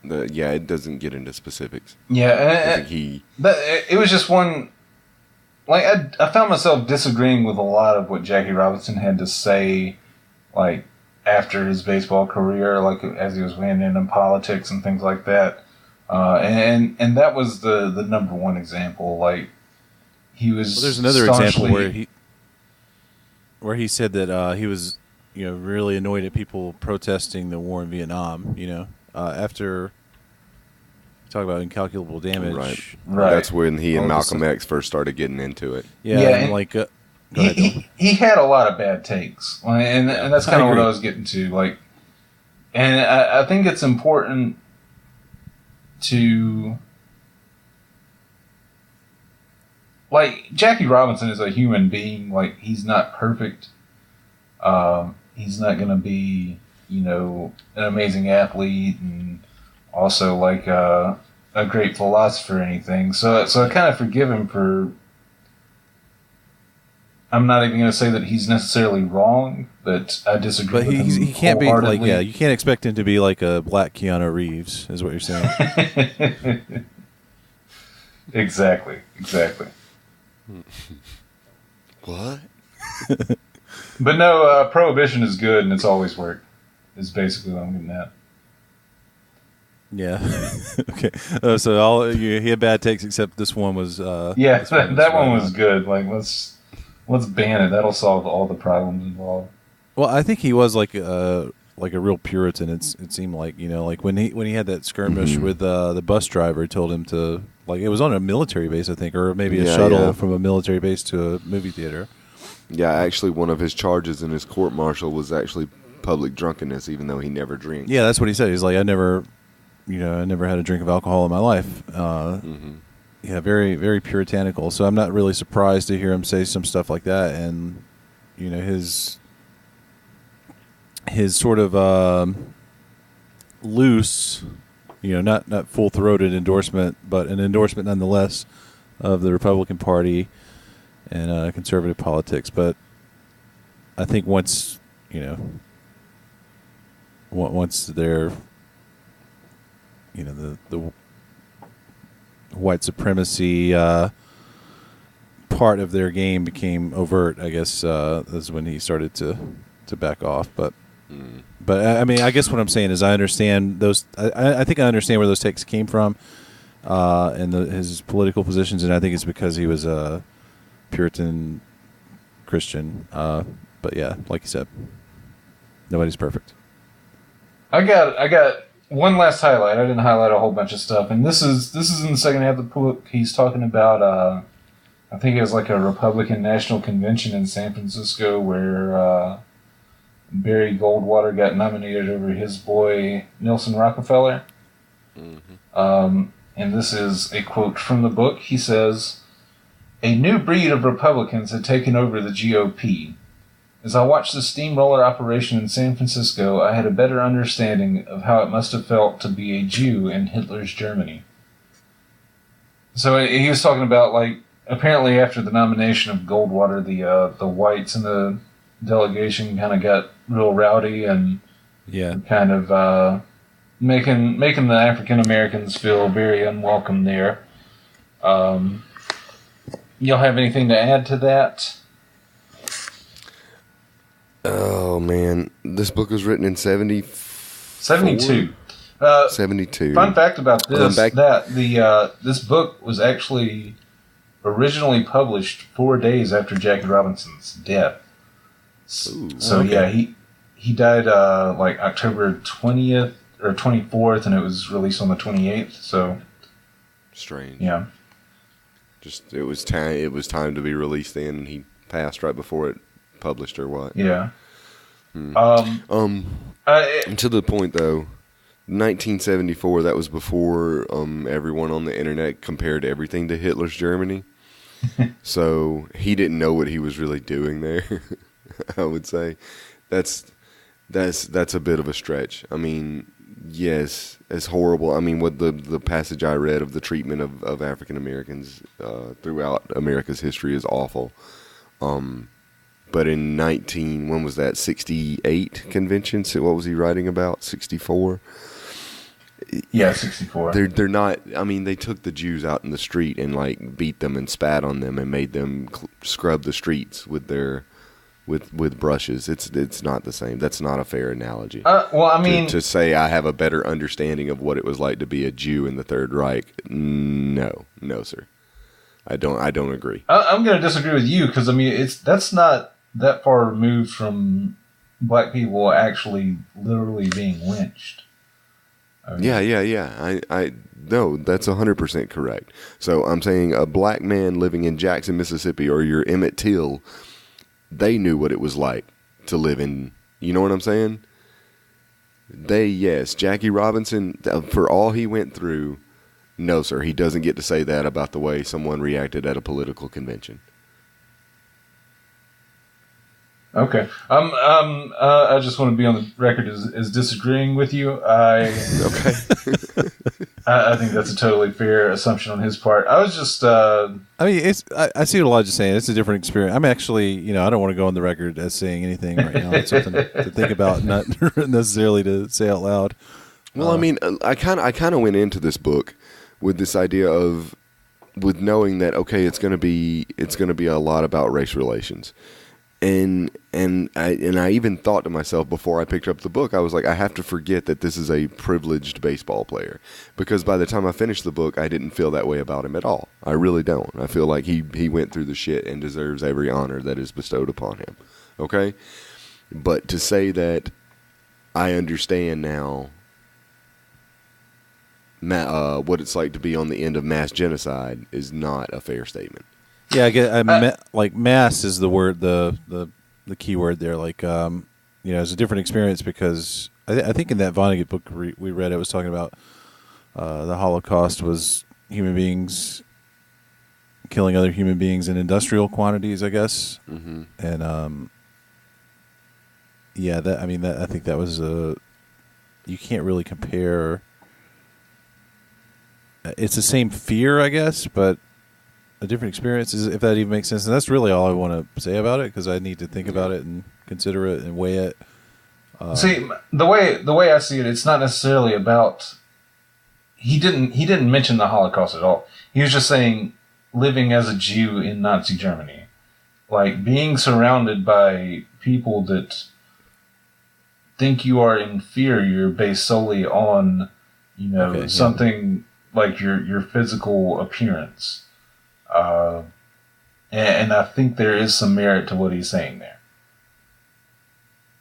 It doesn't get into specifics.
Yeah, I think it was just one. Like I found myself disagreeing with a lot of what Jackie Robinson had to say, like after his baseball career, like as he was weighing in politics and things like that. And that was the number one example. Like he was.
Well, there's another example where he said that he was, really annoyed at people protesting the war in Vietnam. After talk about incalculable damage,
right. That's when he and Malcolm X first started getting into it.
Yeah, and like go ahead,
he had a lot of bad takes, and that's kind of what I was getting to. Like, and I think it's important to, like, Jackie Robinson is a human being. Like, he's not perfect. He's not going to be, an amazing athlete and also like a great philosopher or anything. So I kind of forgive him for. I'm not even going to say that he's necessarily wrong, but I disagree with him. But
he can't be like, you can't expect him to be like a black Keanu Reeves, is what you're saying.
Exactly.
What?
But no, prohibition is good and it's always worked, is basically what I'm getting at.
Yeah. Okay. So he had bad takes, except this one was.
That one was good. Like let's ban it. That'll solve all the problems involved.
Well, I think he was like a real Puritan. It seemed like like when he had that skirmish with the bus driver, told him to, like, it was on a military base, I think, or maybe a shuttle from a military base to a movie theater.
Yeah, actually, one of his charges in his court martial was actually public drunkenness, even though he never drank.
Yeah, that's what he said. He's like, I never had a drink of alcohol in my life. Yeah, very, very puritanical. So I'm not really surprised to hear him say some stuff like that. And, his sort of loose, not full-throated endorsement, but an endorsement nonetheless of the Republican Party and conservative politics. But I think once they're, the white supremacy part of their game became overt, I guess that's when he started to back off. But I mean, I guess what I'm saying is I understand those. I think I understand where those takes came from, and his political positions, and I think it's because he was a Puritan Christian. But yeah, like you said, nobody's perfect. I
got one last highlight. I didn't highlight a whole bunch of stuff, and this is in the second half of the book. He's talking about I think it was like a Republican National Convention in San Francisco where Barry Goldwater got nominated over his boy Nelson Rockefeller. And this is a quote from the book. He says, "A new breed of Republicans had taken over the GOP. As I watched the steamroller operation in San Francisco, I had a better understanding of how it must have felt to be a Jew in Hitler's Germany." So he was talking about, like, apparently after the nomination of Goldwater, the whites in the delegation kind of got real rowdy and kind of making the African Americans feel very unwelcome there. Y'all have anything to add to that?
Oh, man. This book was written in 72. 72.
Fun fact about this, this book was actually originally published 4 days after Jackie Robinson's death. He died like October 20th or 24th, and it was released on the 28th. So
Strange.
Yeah.
Just it was time. It was time to be released. Then and he passed right before it published or what?
Yeah.
To the point though, 1974. That was before everyone on the internet compared everything to Hitler's Germany. So he didn't know what he was really doing there. I would say that's a bit of a stretch. I mean, yes, it's horrible. I mean, what the passage I read of the treatment of African Americans throughout America's history is awful. But in when was that, 68 convention? So what was he writing about? 64?
Yeah, 64.
They're not, I mean, they took the Jews out in the street and like beat them and spat on them and made them scrub the streets with their with brushes. It's not the same. That's not a fair analogy.
Well, I mean,
to say I have a better understanding of what it was like to be a Jew in the Third Reich. No, sir. I don't agree.
I'm going to disagree with you because I mean that's not that far removed from black people actually literally being lynched. I mean,
Yeah. I no, that's 100% correct. So I'm saying a black man living in Jackson, Mississippi, or your Emmett Till, they knew what it was like to live in. You know what I'm saying? Jackie Robinson, for all he went through, no, sir, he doesn't get to say that about the way someone reacted at a political convention.
Okay. I just want to be on the record as disagreeing with you. I think that's a totally fair assumption on his part. I was just.
I mean, I see what Elijah's saying. It's a different experience. I'm actually, I don't want to go on the record as saying anything right now. It's something to think about, not necessarily to say out loud.
Well, I mean, I kind of went into this book with this idea with knowing that okay, it's going to be a lot about race relations. And I even thought to myself before I picked up the book, I was like, I have to forget that this is a privileged baseball player, because by the time I finished the book, I didn't feel that way about him at all. I really don't. I feel like he went through the shit and deserves every honor that is bestowed upon him. Okay? But to say that I understand now what it's like to be on the end of mass genocide is not a fair statement.
Yeah, I get. Like mass is the word, the key word there. Like, it's a different experience because I think in that Vonnegut book we read, it was talking about the Holocaust was human beings killing other human beings in industrial quantities, I guess. Mm-hmm. And I think that was you can't really compare. It's the same fear, I guess, but a different experience, if that even makes sense. And that's really all I want to say about it, because I need to think about it and consider it and weigh it.
See, the way I see it, it's not necessarily about. He didn't mention the Holocaust at all. He was just saying living as a Jew in Nazi Germany, like being surrounded by people that think you are inferior based solely on, something like your physical appearance. And I think there is some merit to what he's saying there.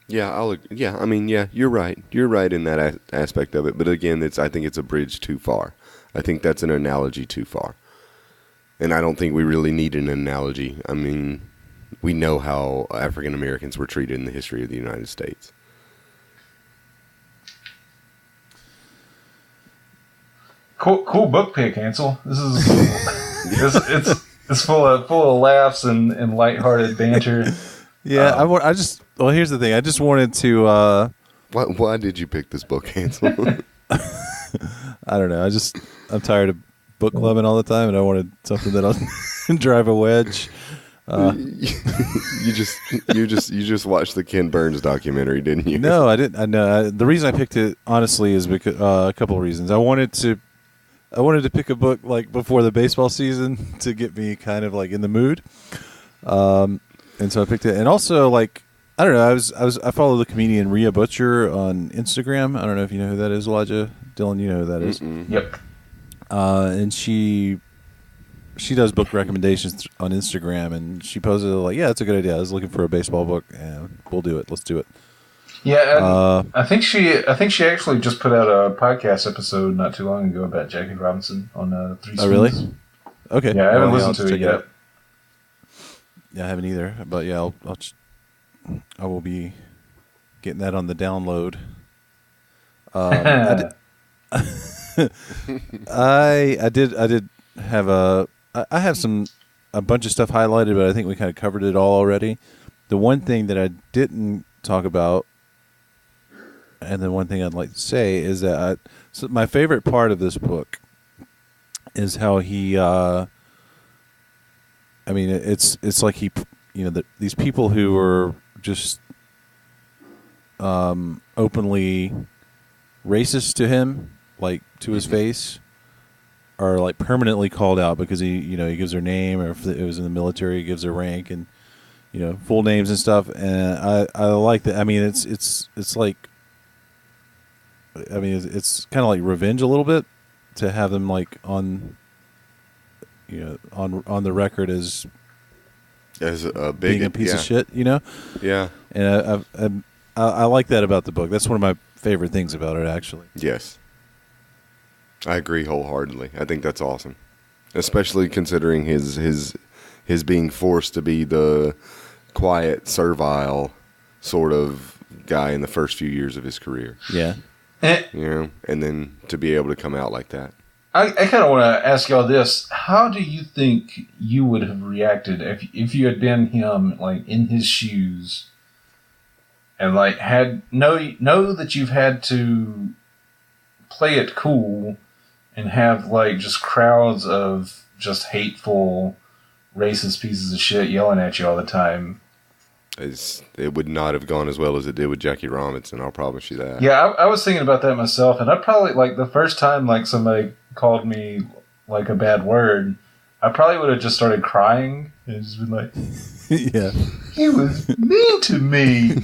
Yeah, you're right. You're right in that aspect of it. But again, I think it's a bridge too far. I think that's an analogy too far. And I don't think we really need an analogy. I mean, we know how African Americans were treated in the history of the United States.
Cool book pick, Ansel. This is it's full of laughs and lighthearted banter.
Yeah, here's the thing. I just wanted to.
Why did you pick this book, Ansel?
I don't know. I'm tired of book clubbing all the time, and I wanted something that'll drive a wedge.
You just watched the Ken Burns documentary, didn't you?
No, I didn't. I know. The reason I picked it, honestly, is because a couple of reasons. I wanted to pick a book like before the baseball season to get me kind of like in the mood, and so I picked it. And also, like, I don't know, I follow the comedian Rhea Butcher on Instagram. I don't know if you know who that is, Elijah. Dylan, you know who that is.
Yep.
And she does book recommendations on Instagram, and she posted like, yeah, it's a good idea. I was looking for a baseball book, and we'll do it. Let's do it.
Yeah, I think she actually just put out a podcast episode not too long ago about Jackie Robinson on 3 Spoons.
Oh, really? Okay.
Yeah, I haven't listened to it yet.
Yeah, I haven't either. But yeah, I will be getting that on the download. I did have I have a bunch of stuff highlighted, but I think we kind of covered it all already. The one thing that I didn't talk about, and the one thing I'd like to say is that so my favorite part of this book is how he. I mean, it's like he, these people who are just openly racist to him, like to his face, are like permanently called out because he gives their name, or if it was in the military, he gives their rank and full names and stuff. And I like that. I mean, it's like, I mean, it's kind of like revenge a little bit to have them like on the record as
a big
being a piece of shit,
Yeah.
And I like that about the book. That's one of my favorite things about it, actually.
Yes. I agree wholeheartedly. I think that's awesome, especially considering his being forced to be the quiet, servile sort of guy in the first few years of his career.
Yeah.
And then to be able to come out like that.
I kind of want to ask y'all this. How do you think you would have reacted if you had been him, like, in his shoes, and, like, know that you've had to play it cool and have, like, just crowds of just hateful, racist pieces of shit yelling at you all the time?
It would not have gone as well as it did with Jackie Robinson, I'll promise you that.
Yeah, I was thinking about that myself, and I probably, like, the first time, like, somebody called me, like, a bad word, I probably would have just started crying and just been like,
yeah,
he was mean to me,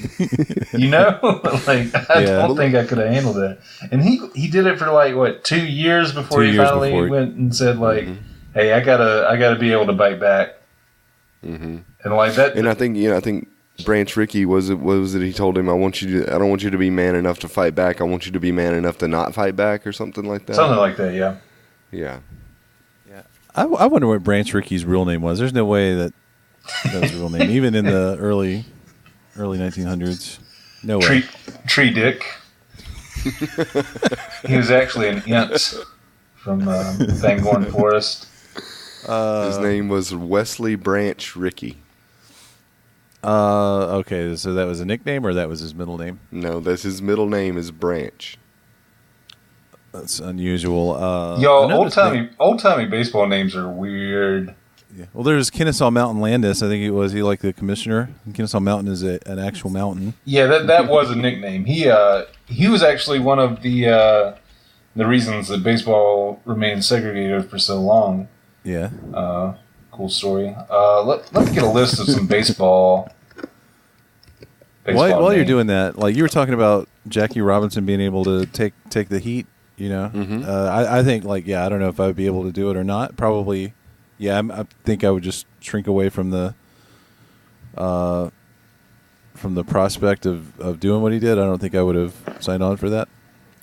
Like, I don't think I could have handled that. And he did it for, like, 2 years before he finally went and said, like, hey, I gotta be able to bite back. Mm-hmm. And like that.
And I think Branch Rickey was it he told him, I don't want you to be man enough to fight back. I want you to be man enough to not fight back, or something like that.
Something like that, yeah.
Yeah.
Yeah. I wonder what Branch Rickey's real name was. There's no way that was his real name, even in the early 1900s. No way.
Tree Dick. He was actually an Ent from Fangorn Forest.
His name was Wesley Branch Rickey.
Okay, so that was a nickname, or that was his middle name?
No, that's his middle name is Branch.
That's unusual.
Yo, old timey baseball names are weird.
Yeah. Well, there's Kennesaw Mountain Landis. I think he like the commissioner. Kennesaw Mountain is an actual mountain.
Yeah, that was a nickname. He was actually one of the reasons that baseball remained segregated for so long.
Yeah.
Cool story. Let's get a list of some baseball.
While you're doing that, like you were talking about Jackie Robinson being able to take the heat,
Mm-hmm.
I think I don't know if I would be able to do it or not. Probably, yeah. I think I would just shrink away from the prospect of doing what he did. I don't think I would have signed on for that.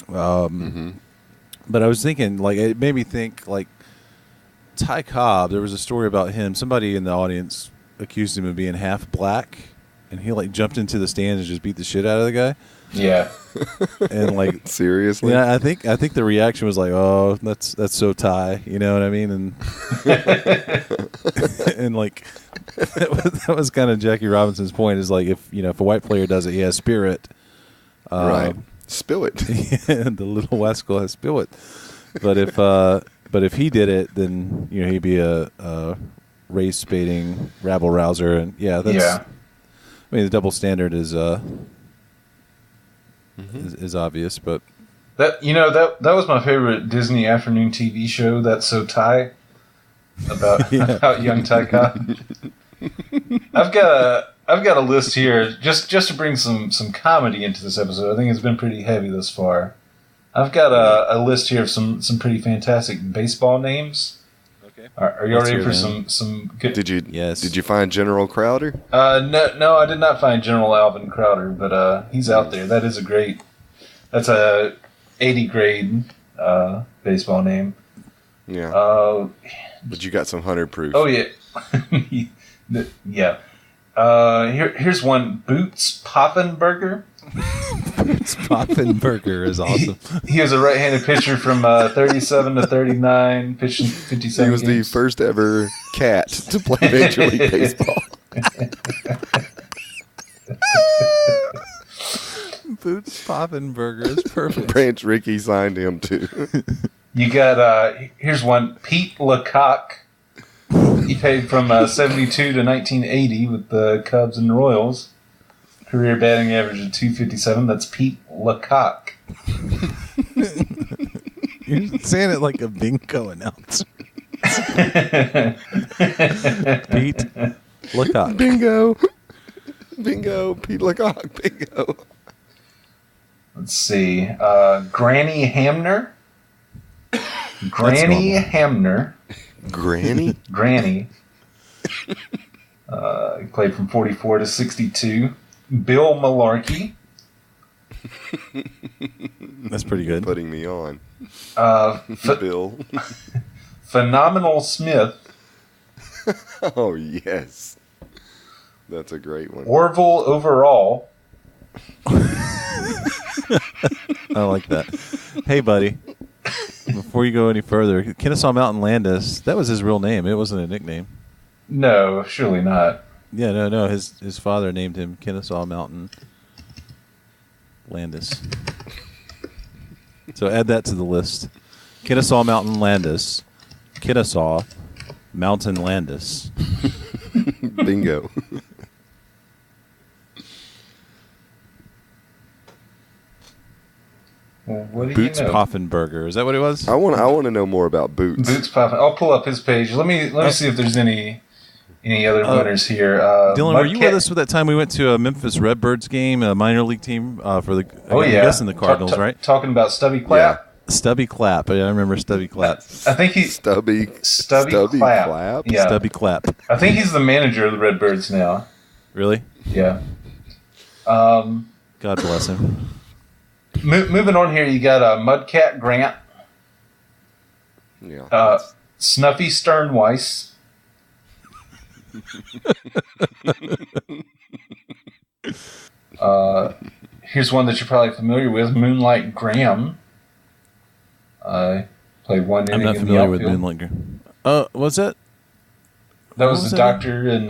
But I was thinking, like, it made me think, like, Ty Cobb. There was a story about him. Somebody in the audience accused him of being half black, and he like jumped into the stands and just beat the shit out of the guy.
Yeah.
And like
seriously,
yeah, I think the reaction was like, "Oh, that's so Ty," you know what I mean? And and like that was kind of Jackie Robinson's point. Is like if a white player does it, he has spirit.
Right. Spill it.
The little Wasco has spill it. But if he did it, then he'd be a race baiting rabble rouser, and I mean the double standard is obvious, but
that was my favorite Disney afternoon TV show. That's So Ty, about young Ty Cobb. I've got a list here just to bring some comedy into this episode. I think it's been pretty heavy thus far. I've got a list here of some pretty fantastic baseball names.
Okay.
Are you
Let's
ready
hear
for
them.
some good?
Yes.
Did you find General Crowder?
No, I did not find General Alvin Crowder, but he's out there. That is that's a 80 grade baseball name.
Yeah. But you got some 100 proof.
Oh yeah, yeah. Here's one. Boots Poffenberger.
Boots Poffenberger is awesome.
He was a right-handed pitcher from 37 to 39, pitching 57
He was
games.
the first ever cat to play Major League Baseball.
Boots Poffenberger is perfect.
Branch Rickey signed him too.
You got here's one. Pete Lecoq. He played from 72 to 1980 with the Cubs and Royals. Career batting average of 257. That's Pete Lecoq.
You're saying it like a bingo announcer. Pete Lecoq.
Bingo. Bingo. Pete Lecoq. Bingo.
Let's see. Granny Hamner. Granny Hamner.
Granny?
Granny. He played from 44 to 62. Bill Malarkey.
That's pretty good.
Putting me on. Bill.
Phenomenal Smith.
Oh, yes. That's a great one.
Orville Overall.
I like that. Hey, buddy. Before you go any further, Kennesaw Mountain Landis, that was his real name. It wasn't a nickname.
No, surely not.
Yeah, no. His father named him Kennesaw Mountain Landis. So add that to the list. Kennesaw Mountain Landis. Kennesaw Mountain Landis.
Bingo.
Well, what do
Boots
you know?
Poffenberger. Is that what it was?
I want to know more about Boots.
Boots Poffen. I'll pull up his page. Let me see if there's any other winners here.
Dylan, were you with us for that time we went to a Memphis Redbirds game, a minor league team for the?
Oh,
I'm
yeah.
guessing the Cardinals, right?
Talking about Stubby Clapp.
Stubby Clapp. I remember Stubby Clapp.
I think he
Stubby
Clapp. Yeah.
Stubby Clapp.
I think he's the manager of the Redbirds now.
Really?
Yeah.
God bless him.
Moving on here, you got Mudcat Grant,
Yeah.
Snuffy Sternweiss, here's one that you're probably familiar with, Moonlight Graham. Played one inning
I'm not
in the
familiar with
outfield.
Moonlight Graham. What's that?
That
What
was
was
the
that?
doctor in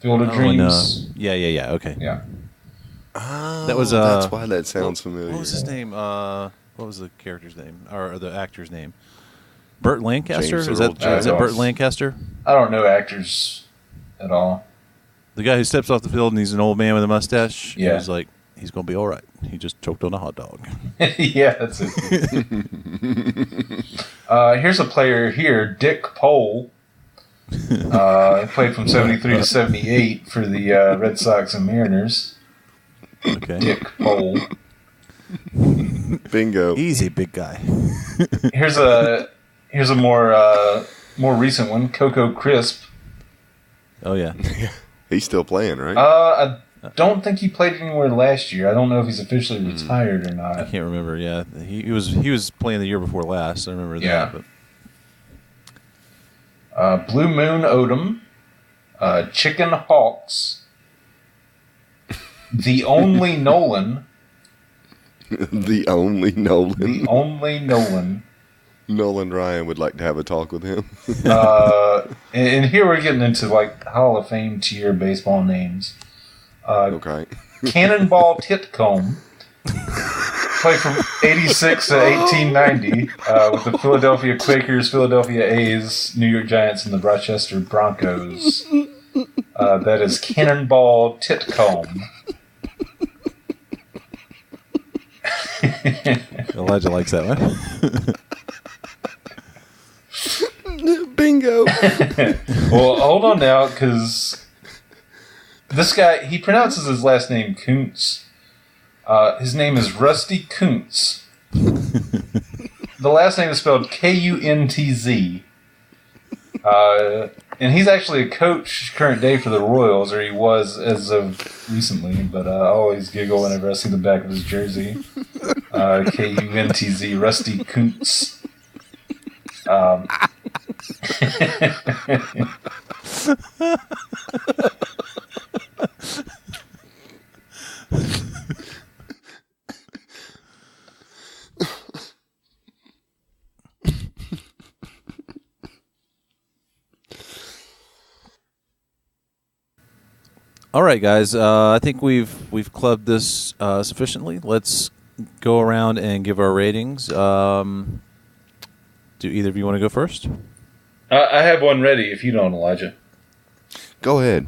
Field of Dreams.
Yeah. Okay.
Yeah.
Oh,
That was,
that's why that sounds familiar.
What was his name? What was the character's name or the actor's name? Burt Lancaster.
James
Is
Earl
that
Jones.
Burt Lancaster?
I don't know actors at all.
The guy who steps off the field and he's an old man with a mustache.
Yeah.
He's like, he's gonna be all right. He just choked on a hot dog.
Yeah, that's it. Here's a player here, Dick Pole. He played from 73 to 78 for the Red Sox and Mariners.
Okay.
Dick Pole.
Bingo.
Easy, big guy.
Here's a more recent one, Coco Crisp.
Oh yeah.
He's still playing, right?
I don't think he played anywhere last year. I don't know if he's officially retired or
I
not.
can't remember. Yeah, he was playing the year before last. I remember
Yeah.
that. But
Blue Moon Odom, Chicken Hawks, The Only Nolan,
The only Nolan.
The Only Nolan.
Nolan Ryan would like to have a talk with him.
And here we're getting into like Hall of Fame tier baseball names.
Okay.
Cannonball Titcomb played from 86 to 1890 with the Philadelphia Quakers, Philadelphia A's, New York Giants, and the Rochester Broncos. That is Cannonball Titcomb.
Elijah likes that one.
Bingo.
Well, hold on now, because this guy, he pronounces his last name Kuntz. His name is Rusty Kuntz. The last name is spelled Kuntz. And he's actually a coach current day for the Royals, or he was as of recently, but I always giggle whenever I see the back of his jersey. Kuntz, Rusty Kuntz.
All right, guys. I think we've clubbed this sufficiently. Let's go around and give our ratings. Do either of you want to go first?
I have one ready if you don't, Elijah.
Go ahead.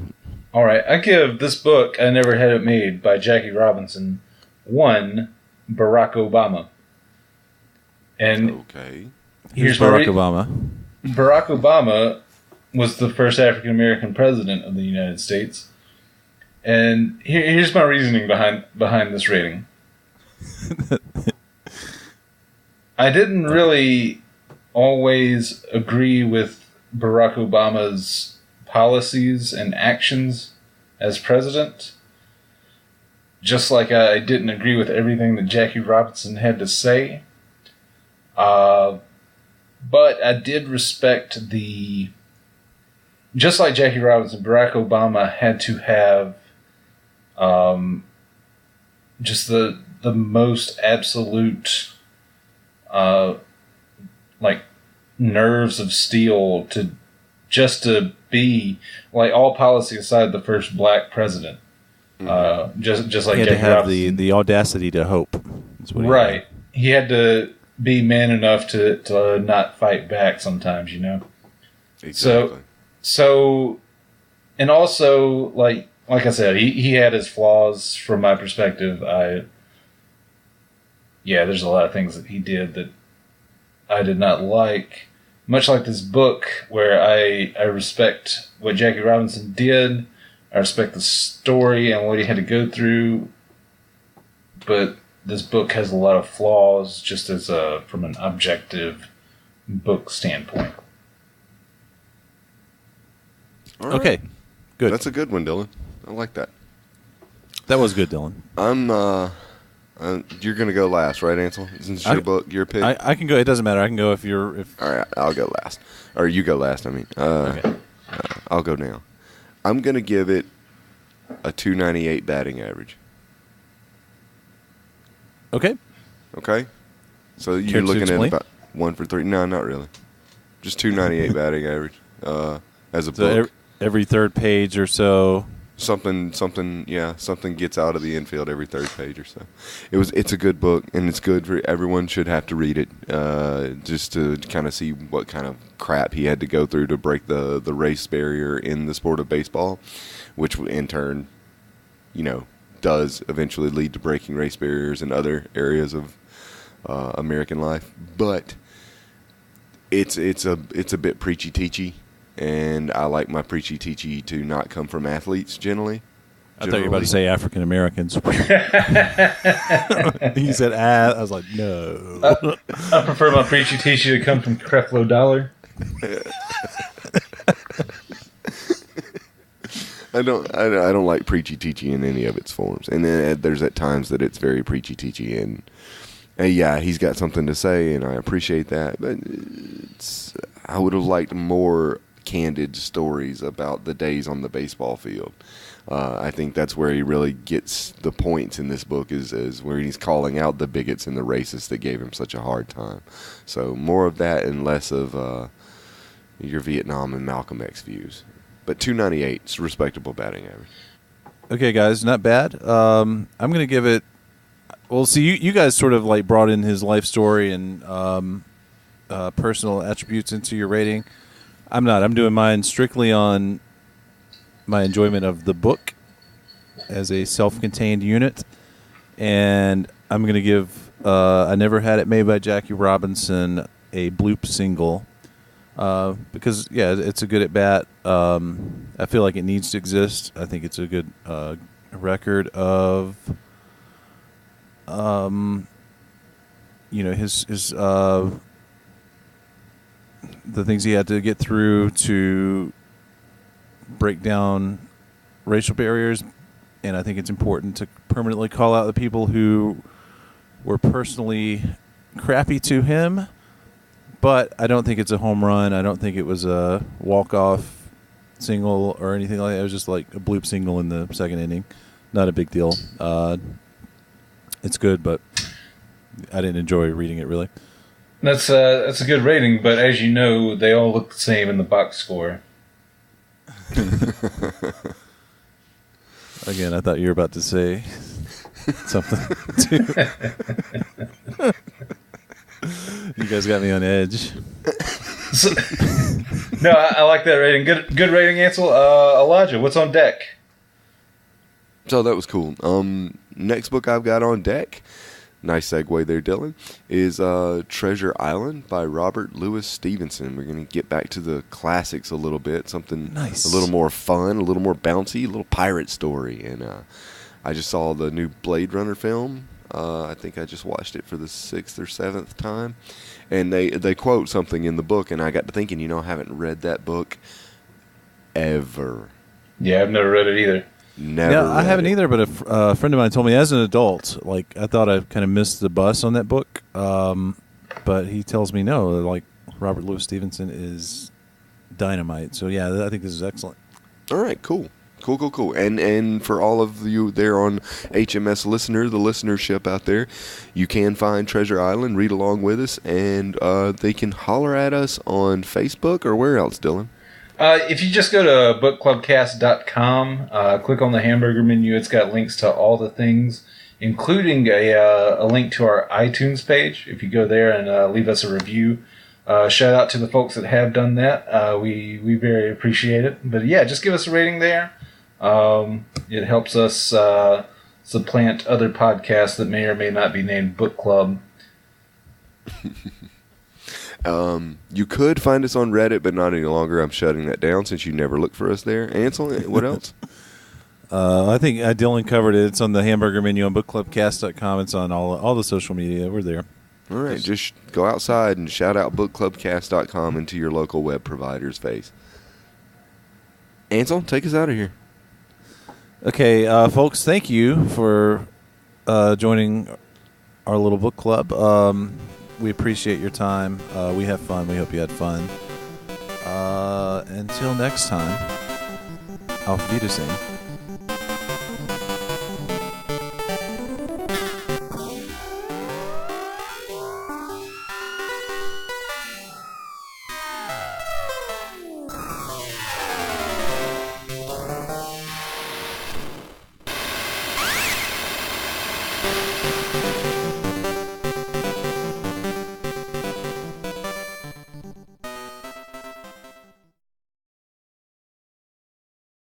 All right. I give this book, I Never Had It Made, by Jackie Robinson, 1 Barack Obama. And
okay.
Here's Barack Obama.
Barack Obama was the first African American president of the United States. And here's my reasoning behind this rating. I didn't really always agree with Barack Obama's policies and actions as president, just like I didn't agree with everything that Jackie Robinson had to say. But I did respect just like Jackie Robinson, Barack Obama had to have just the most absolute like nerves of steel to be, like, all policy aside, the first black president. Just like
he had
Jackie
to have
Robinson.
the audacity to hope. That's what
Right. He had to be man enough to not fight back sometimes, you know?
Exactly.
So, and also, like I said, he had his flaws from my perspective. There's a lot of things that he did that I did not like. Much like this book, where I respect what Jackie Robinson did, I respect the story and what he had to go through, but this book has a lot of flaws just as from an objective book standpoint.
All right.
Okay, good.
That's a good one, Dylan. I like that.
That was good, Dylan.
You're gonna go last, right, Ansel? Isn't this your book, your pick?
I can go. It doesn't matter. I can go if.
All right, I'll go last, or you go last. I mean,
Okay.
I'll go now. I'm gonna give it a 298 batting average.
Okay.
Okay. So
Care
you're
to
looking at
explain?
about 1 for 3. No, not really. Just 298 batting average. As a
So
book.
every third page or so.
Something gets out of the infield every third page or so. It's a good book, and it's good for everyone. Should have to read it, just to kind of see what kind of crap he had to go through to break the race barrier in the sport of baseball, which in turn, does eventually lead to breaking race barriers in other areas of American life. But it's a bit preachy teachy. And I like my preachy teachy to not come from athletes generally.
I thought you were about to say African Americans. He said, I was like, no.
I prefer my preachy teachy to come from Creflo Dollar.
I don't like preachy teachy in any of its forms. And then there's at times that it's very preachy teachy, and he's got something to say, and I appreciate that. But I would have liked more candid stories about the days on the baseball field. I think that's where he really gets the points in this book, is where he's calling out the bigots and the racists that gave him such a hard time. So more of that and less of your Vietnam and Malcolm X views. But 298 is a respectable batting average.
Okay, guys, not bad. I'm going to give it. Well, see, you guys sort of like brought in his life story and personal attributes into your rating. I'm not. I'm doing mine strictly on my enjoyment of the book as a self-contained unit. And I'm going to give I Never Had It Made by Jackie Robinson a bloop single. Because, it's a good at bat. I feel like it needs to exist. I think it's a good record of, his the things he had to get through to break down racial barriers, and I think it's important to permanently call out the people who were personally crappy to him, but I don't think it's a home run. I don't think it was a walk-off single or anything like that. It was just like a bloop single in the second inning. Not a big deal. It's good, but I didn't enjoy reading it, really.
That's a good rating, but as you know, they all look the same in the box score.
Again, I thought you were about to say something. You guys got me on edge.
No, I like that rating. Good rating, Ansel. Elijah, what's on deck?
So that was cool. Next book I've got on deck, nice segue there, Dylan, is Treasure Island by Robert Louis Stevenson. We're going to get back to the classics a little bit, something
nice,
a little more fun, a little more bouncy, a little pirate story. And I just saw the new Blade Runner film. I think I just watched it for the 6th or 7th time. And they quote something in the book, and I got to thinking, I haven't read that book ever.
Yeah, I've never read it either.
Never.
Yeah, I haven't either, but a friend of mine told me as an adult, like, I thought I kind of missed the bus on that book. But he tells me no, like, Robert Louis Stevenson is dynamite. So, yeah, I think this is excellent.
All right, cool. Cool. And for all of you there on HMS Listener, the listenership out there, you can find Treasure Island, read along with us, and they can holler at us on Facebook or where else, Dylan?
If you just go to bookclubcast.com, click on the hamburger menu, it's got links to all the things, including a link to our iTunes page. If you go there and leave us a review, shout out to the folks that have done that. We very appreciate it. But yeah, just give us a rating there. It helps us supplant other podcasts that may or may not be named Book Club.
You could find us on Reddit, but not any longer. I'm shutting that down since you never look for us there. Ansel, what else?
I think Dylan covered it. It's on the hamburger menu on bookclubcast.com. It's on all the social media. We're there.
All right, just go outside and shout out bookclubcast.com into your local web provider's face. Ansel, take us out of here.
Okay, folks, thank you for joining our little book club. We appreciate your time. We have fun. We hope you had fun. Until next time, auf Wiedersehen.